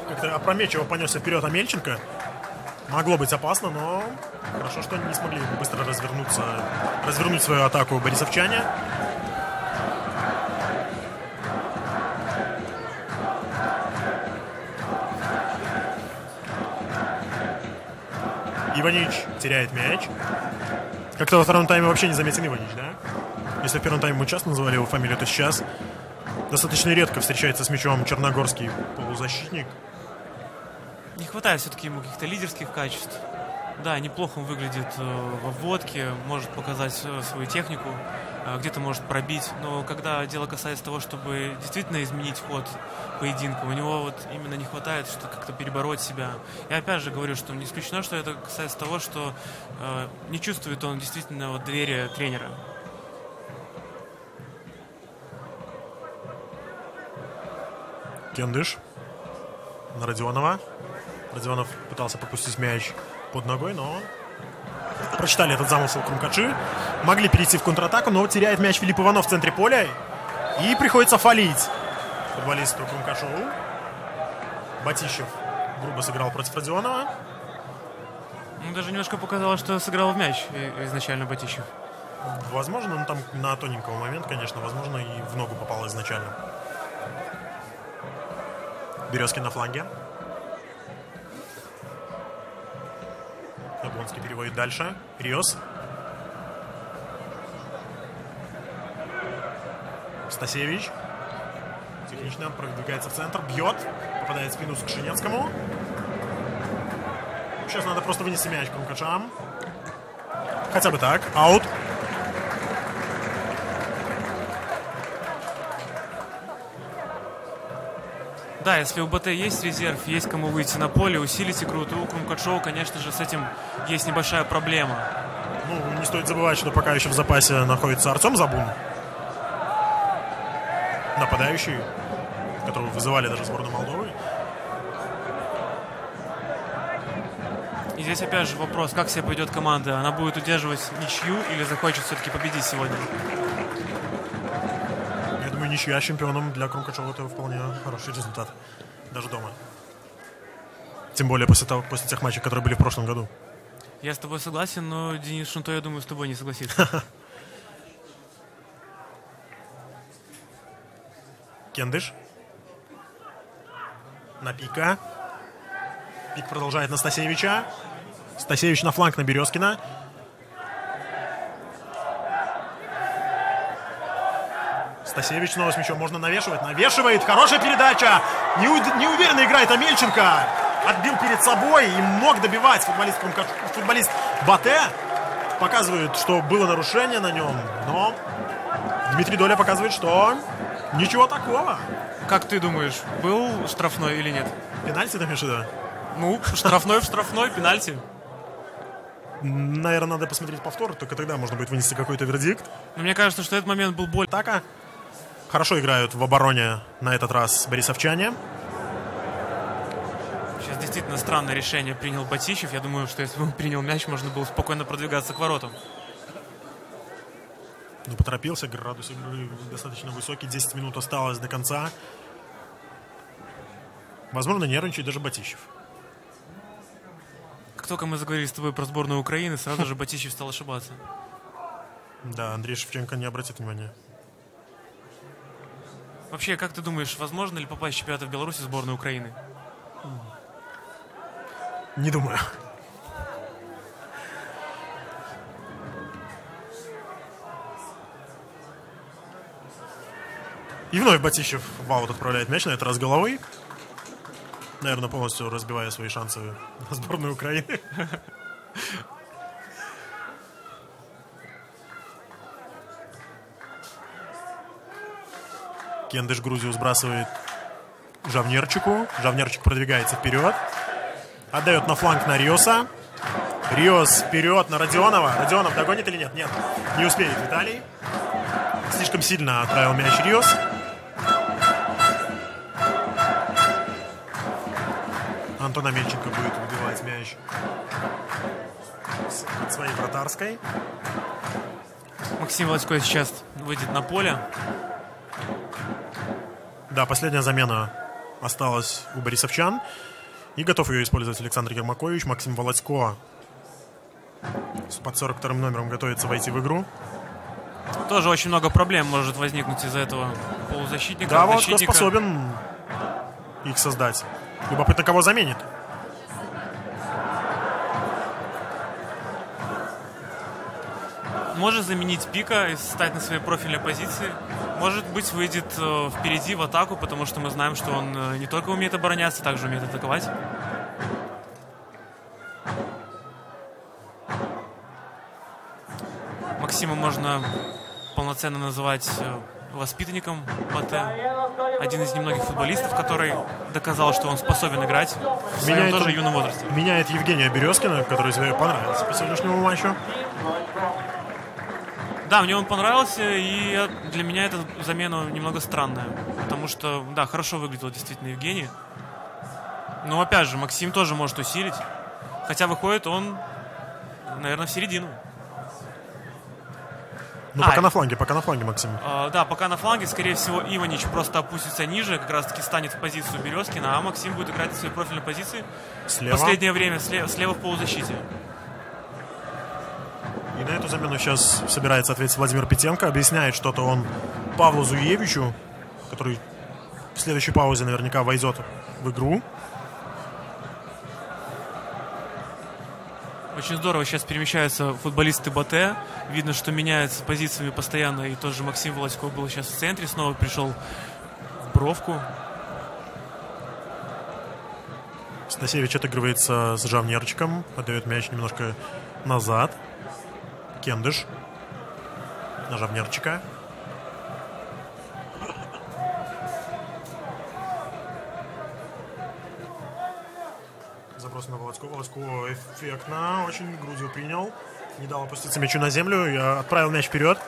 Как-то опрометчиво понесся вперед Амельченко. Могло быть опасно, но хорошо, что они не смогли быстро развернуть свою атаку борисовчане. Иванич теряет мяч. Как-то во втором тайме вообще не заметен Иванич, да? Если в первом тайме мы часто называли его фамилию, то сейчас достаточно редко встречается с мячом черногорский полузащитник. Не хватает все-таки ему каких-то лидерских качеств. Да, неплохо он выглядит в обводке, может показать свою технику, где-то может пробить. Но когда дело касается того, чтобы действительно изменить ход поединка, у него вот именно не хватает, что как-то перебороть себя. Я опять же говорю, что не исключено, что это касается того, что не чувствует он действительно вот доверия тренера. Кендыш на Родионова. Родионов пытался пропустить мяч под ногой, но прочитали этот замысел Крумкачи. Могли перейти в контратаку, но теряет мяч Филипп Иванов в центре поля. И приходится фалить футболисту Крумкачеву. Батищев грубо сыграл против Родионова. Ну, даже немножко показалось, что сыграл в мяч изначально Батищев. Возможно, ну там на тоненького момент, конечно, возможно, и в ногу попало изначально. Березкин на фланге. Яблонский переводит дальше. Риос. Стасевич. Технично продвигается в центр. Бьет. Попадает в спину к Шинецкому. Сейчас надо просто вынести мяч к Крумкачам. Хотя бы так. Аут. Да, если у БТ есть резерв, есть кому выйти на поле, усилить игру, то у Крумкачева, конечно же, с этим есть небольшая проблема. Ну, не стоит забывать, что пока еще в запасе находится Артем Забун. Нападающий, которого вызывали даже сборную Молдовы. И здесь опять же вопрос, как себя поведет команда. Она будет удерживать ничью или захочет все-таки победить сегодня? Я думаю, ничья с чемпионом для Крумкачева это вполне хороший результат. Даже дома. Тем более после тех матчей, которые были в прошлом году. Я с тобой согласен, но Денис Шунто, я думаю, с тобой не согласится. Кендыш. На Пика. Пик продолжает на Стасевича. Стасевич на фланг на Березкина. Стасевич снова с мячом. Можно навешивать. Навешивает. Хорошая передача. Неуверенно играет Амельченко. Отбил перед собой и мог добивать футболист Батэ. Показывает, что было нарушение на нем. Но Дмитрий Доля показывает, что ничего такого. Как ты думаешь, был штрафной или нет? Пенальти ты имеешь в виду? Ну, штрафной в штрафной, пенальти. Наверное, надо посмотреть повтор, только тогда можно будет вынести какой-то вердикт. Но мне кажется, что этот момент был более... Атака. Хорошо играют в обороне на этот раз борисовчане. Сейчас действительно странное решение принял Батищев. Я думаю, что если бы он принял мяч, можно было спокойно продвигаться к воротам. Ну, поторопился, градус игры достаточно высокий. 10 минут осталось до конца. Возможно, нервничает даже Батищев. Как только мы заговорили с тобой про сборную Украины, сразу же Батищев стал ошибаться. Да, Андрей Шевченко не обратит внимания. Вообще, как ты думаешь, возможно ли попасть в чемпионат в Беларуси в сборную Украины? Не думаю. И вновь Батищев в аут отправляет мяч, на этот раз головой. Наверное, полностью разбивая свои шансы на сборную Украины. Кендыш Грузию сбрасывает Жавнерчику. Жавнерчик продвигается вперед. Отдает на фланг на Риоса. Риос вперед на Родионова. Родионов догонит или нет? Нет, не успеет Виталий. Слишком сильно отправил мяч Риос. Антон Амельченко будет выбивать мяч от своей вратарской. Максим Володько сейчас выйдет на поле. Да, последняя замена осталась у борисовчан. И готов ее использовать Александр Ермакович. Максим Володько под 42-м номером готовится войти в игру. Тоже очень много проблем может возникнуть из-за этого полузащитника. Да, Володько способен их создать. Любопытно, кого заменит. Может заменить Пика и стать на своей профильной позиции. Может быть, выйдет впереди в атаку, потому что мы знаем, что он не только умеет обороняться, также умеет атаковать. Максима можно полноценно называть воспитанником БТ. Один из немногих футболистов, который доказал, что он способен играть в своем тоже юном возрасте. Меняет Евгения Березкина, который тебе понравился по сегодняшнему матчу. Да, мне он понравился, и для меня эта замена немного странная. Потому что, да, хорошо выглядел действительно Евгений. Но, опять же, Максим тоже может усилить. Хотя выходит он, наверное, в середину. Ну, пока на фланге, Максим. Да, пока на фланге, скорее всего, Иванич просто опустится ниже, как раз-таки станет в позицию Березкина, а Максим будет играть в своей профильной позиции. Слева. В последнее время слева в полузащите. И на эту замену сейчас собирается ответить Владимир Петенко. Объясняет что-то он Павлу Зуевичу, который в следующей паузе наверняка войдет в игру. Очень здорово сейчас перемещаются футболисты БАТЭ. Видно, что меняются позициями постоянно. И тот же Максим Володько был сейчас в центре. Снова пришел в бровку. Стасевич отыгрывается с Жавнерчиком. Отдает мяч немножко назад. Кендыш на Жавнерчика. Заброс на Володько. Володько эффектно очень грудью принял. Не дал опуститься мячу на землю. Я отправил мяч вперед.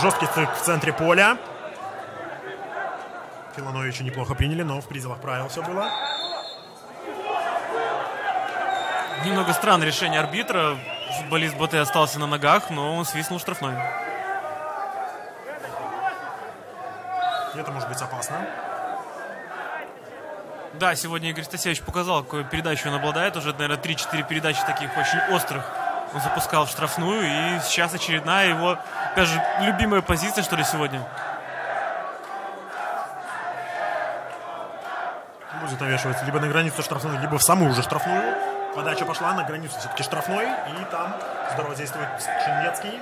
Жесткий стык в центре поля. Филоновича неплохо приняли, но в пределах правил все было. Немного странное решение арбитра. Футболист БАТЭ остался на ногах, но он свистнул штрафной. И это может быть опасно. Да, сегодня Игорь Стасевич показал, какую передачу он обладает. Уже, наверное, 3-4 передачи таких очень острых он запускал в штрафную. И сейчас очередная его, опять же, любимая позиция, что ли, сегодня. Будет навешиваться либо на границу штрафной, либо в самую уже штрафную. Подача пошла на границу все-таки штрафной. И там здорово действует Чинецкий.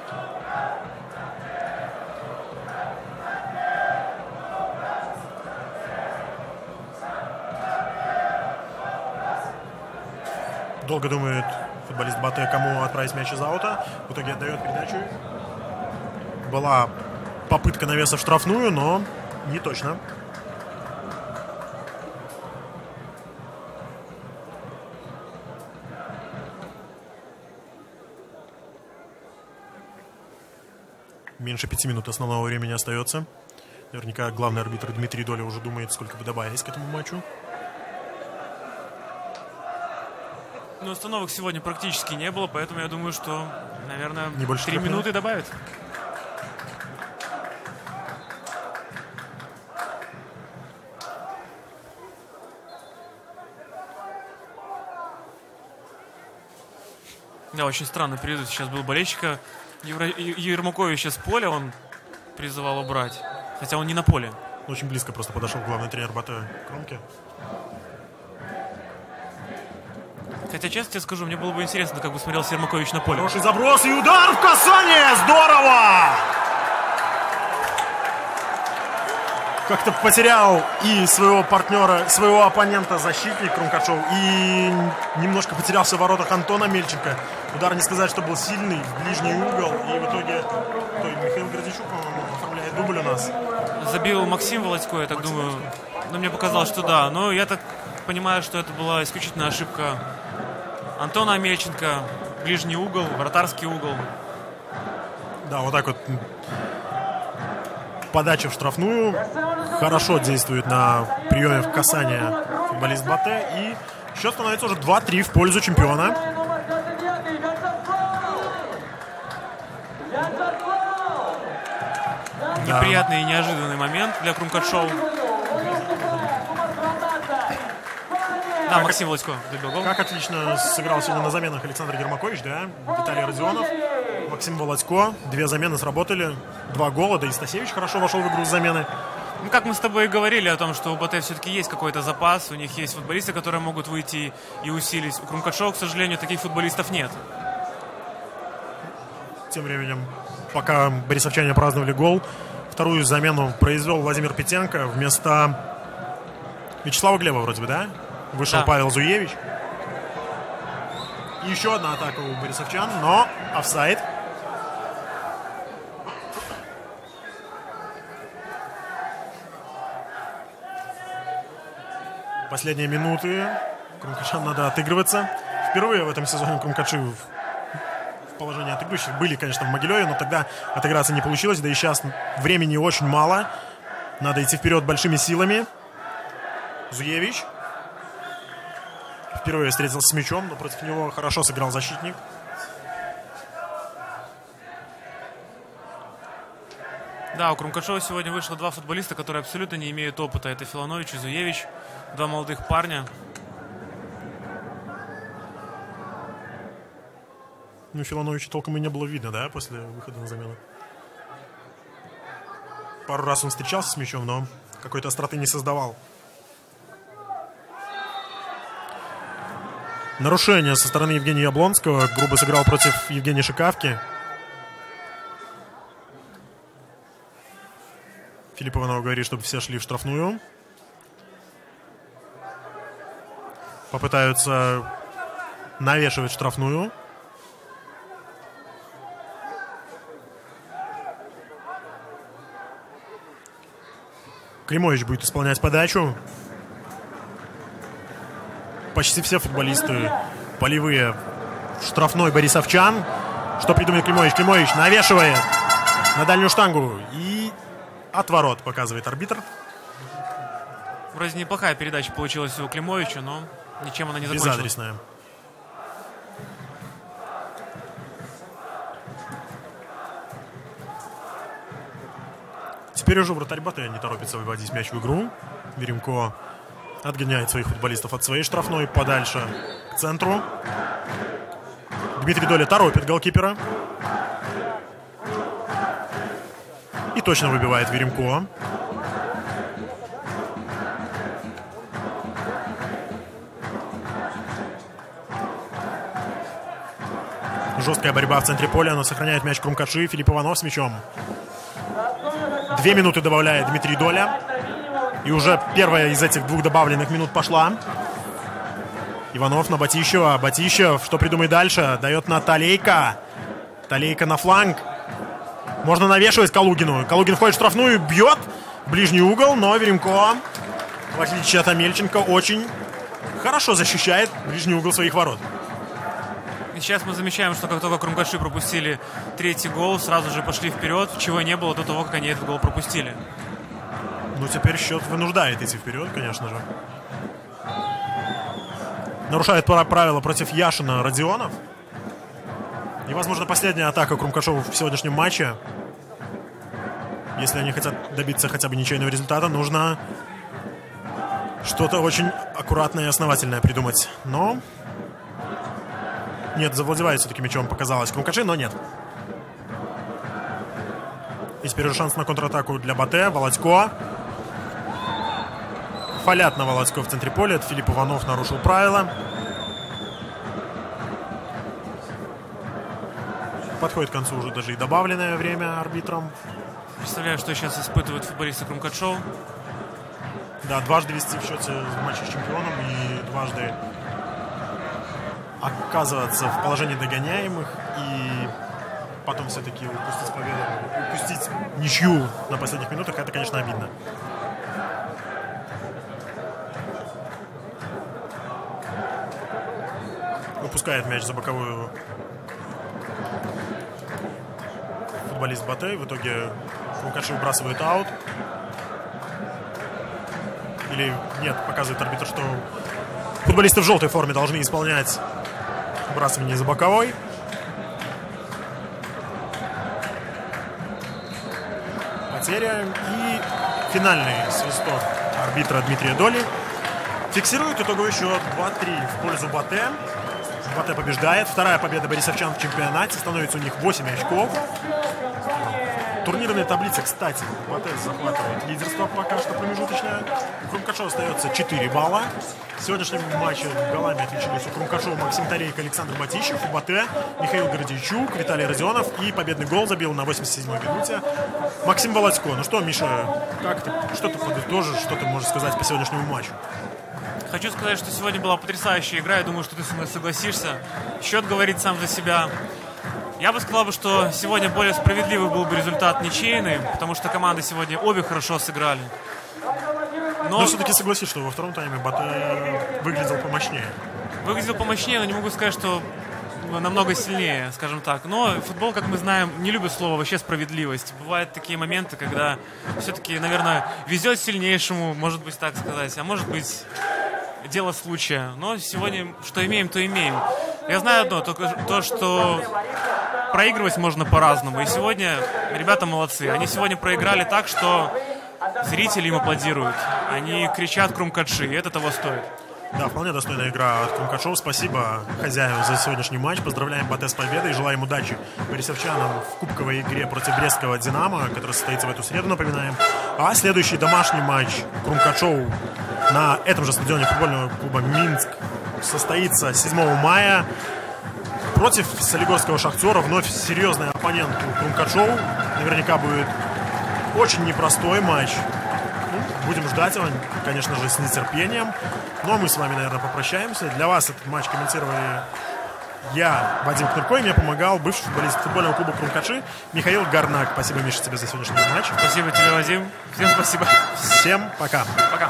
Долго думает футболист БАТЭ, кому отправить мяч из аута. В итоге отдает передачу. Была попытка навеса в штрафную, но не точно. Меньше 5 минут основного времени остается. Наверняка главный арбитр Дмитрий Доля уже думает, сколько бы добавить к этому матчу. Но остановок сегодня практически не было, поэтому я думаю, что, наверное, Не больше 3 3 минуты минут. добавят. Да, очень странно период сейчас был болельщика Ермаковича с поля, он призывал убрать. Хотя он не на поле. Очень близко просто подошел главный тренер БАТЭ к Кромке. Хотя, честно тебе скажу, мне было бы интересно, как бы смотрелся Ермакович на поле. Хороший заброс и удар в касание! Здорово! Как-то потерял и своего партнера, своего оппонента защитник Крумкачев, и немножко потерялся в воротах Антона Мельченко. Удар не сказать, что был сильный, в ближний угол, и в итоге Михаил Гордичук, по-моему, оформляет дубль у нас. Забил Максим Володько, я так думаю. Но мне показалось, что да. Но я так понимаю, что это была исключительно ошибка Антона Мельченко. Ближний угол, вратарский угол. Да, вот так вот подача в штрафную. Хорошо действует на приеме в касание футболист БАТЭ. И счет становится уже 2-3 в пользу чемпиона. Неприятный и неожиданный момент для Крумкачева. Да, Максим Володько забил гол. Как отлично сыграл сегодня на заменах Александр Ермакович, да? Виталий Родионов, Максим Володько. 2 замены сработали, 2 гола. Да и Стасевич хорошо вошел в игру с замены. Ну, как мы с тобой и говорили о том, что у БАТЭ все-таки есть какой-то запас. У них есть футболисты, которые могут выйти и усилить. У Крумкачева, к сожалению, таких футболистов нет. Тем временем, пока борисовчане праздновали гол, вторую замену произвел Владимир Петенко вместо Вячеслава Глеба вроде бы, да? Вышел Да. Павел Зуевич. И еще одна атака у борисовчан, но офсайд. Последние минуты. Крумкачам надо отыгрываться. Впервые в этом сезоне Крумкачи в положении отыгрывающих были, конечно, в Могилеве, но тогда отыграться не получилось. Да и сейчас времени очень мало. Надо идти вперед большими силами. Зуевич. Впервые встретился с мячом, но против него хорошо сыграл защитник. Да, у Крумкачева сегодня вышло 2 футболиста, которые абсолютно не имеют опыта. Это Филонович и Зуевич. 2 молодых парня. Ну, Филоновича толком и не было видно, да, после выхода на замену. Пару раз он встречался с мячом, но какой-то остроты не создавал. Нарушение со стороны Евгения Яблонского. Грубо сыграл против Евгения Шикавки. Филипп Иванов говорит, чтобы все шли в штрафную. Попытаются навешивать штрафную. Климович будет исполнять подачу. Почти все футболисты полевые в штрафной борисовчан. Что придумает Климович? Климович навешивает на дальнюю штангу. И отворот показывает арбитр. Вроде неплохая передача получилась у Климовича, но ничем она не закончилась. Безадресная. Теперь уже вратарь Батэ не торопится выводить мяч в игру. Веремко отгоняет своих футболистов от своей штрафной подальше к центру. Дмитрий Доля торопит голкипера. И точно выбивает Веремко. Жесткая борьба в центре поля, но сохраняет мяч Крумкаши. Филипп Иванов с мячом. 2 минуты добавляет Дмитрий Доля. И уже первая из этих 2 добавленных минут пошла. Иванов на Батищева. Батищев, что придумает дальше? Дает на Талейка. Талейка на фланг. Можно навешивать Калугину. Калугин входит в штрафную, бьет в ближний угол, но Веремко, в отличие от Амельченко, очень хорошо защищает ближний угол своих ворот. И сейчас мы замечаем, что как только Крумкаши пропустили 3-й гол, сразу же пошли вперед, чего не было до того, как они этот гол пропустили. Ну, теперь счет вынуждает идти вперед, конечно же. Нарушает правила против Яшина Родионов. И, возможно, последняя атака Крумкашова в сегодняшнем матче. Если они хотят добиться хотя бы ничейного результата, нужно что-то очень аккуратное и основательное придумать. Но... Нет, завладевает все-таки мячом, показалось Крумкаши, но нет. И теперь уже шанс на контратаку для Батэ. Володько. Фалят на Володько в центре поля. Это Филипп Иванов нарушил правила. Подходит к концу уже даже и добавленное время арбитром. Представляю, что сейчас испытывают футболисты Крумкашова. Да, дважды вести в счете в матче с чемпионом и дважды оказываться в положении догоняемых и потом все-таки упустить победу, упустить ничью на последних минутах, это, конечно, обидно. Выпускает мяч за боковую футболист Батэ. В итоге Крумкаши выбрасывает аут. Или нет, показывает арбитр, что футболисты в желтой форме должны исполнять выбрасывание за боковой. Потеря. И финальный свисток арбитра Дмитрия Доли фиксирует итоговый счет 2-3 в пользу Батэ. Батэ побеждает. Вторая победа борисовчан в чемпионате. Становится у них 8 очков. Турнирная таблица, кстати, Батэ захватывает лидерство пока что промежуточное. У Крумкашова остается 4 балла. В сегодняшнем матче голами отличились у Крумкашова Максим Тарейко, Александр Батищев. У Батэ Михаил Гордейчук, Виталий Родионов. И победный гол забил на 87-й минуте Максим Володько. Ну что, Миша, как ты? Что ты подытожишь? Что ты можешь сказать по сегодняшнему матчу? Хочу сказать, что сегодня была потрясающая игра. Я думаю, что ты со мной согласишься. Счет говорит сам за себя. Я бы сказал, что сегодня более справедливый был бы результат ничейный, потому что команды сегодня обе хорошо сыграли. Но все-таки согласись, что во втором тайме Батэ выглядел помощнее. Выглядел помощнее, но не могу сказать, что намного сильнее, скажем так. Но футбол, как мы знаем, не любит слово вообще справедливость. Бывают такие моменты, когда все-таки, наверное, везет сильнейшему, может быть, так сказать, а может быть, дело случая. Но сегодня что имеем, то имеем. Я знаю одно, только то, что проигрывать можно по-разному. И сегодня ребята молодцы. Они сегодня проиграли так, что зрители им аплодируют. Они кричат Крумкаши, и это того стоит. Да, вполне достойная игра от Крумкачева. Спасибо хозяевам за сегодняшний матч. Поздравляем БТ с победой и желаем удачи борисовчанам в кубковой игре против Брестского «Динамо», которая состоится в эту среду, напоминаем. А следующий домашний матч Крумкачев на этом же стадионе футбольного клуба «Минск» состоится 7 мая против Солигорского «Шахтера». Вновь серьезный оппонент Крумкачев. Наверняка будет очень непростой матч. Будем ждать его, конечно же, с нетерпением. Ну а мы с вами, наверное, попрощаемся. Для вас этот матч комментировали я, Вадим Кнырько, и мне помогал бывший футболист футбольного клуба Крумкачи Михаил Горнак. Спасибо, Миша, тебе за сегодняшний матч. Спасибо тебе, Вадим. Всем спасибо. Всем пока. Пока.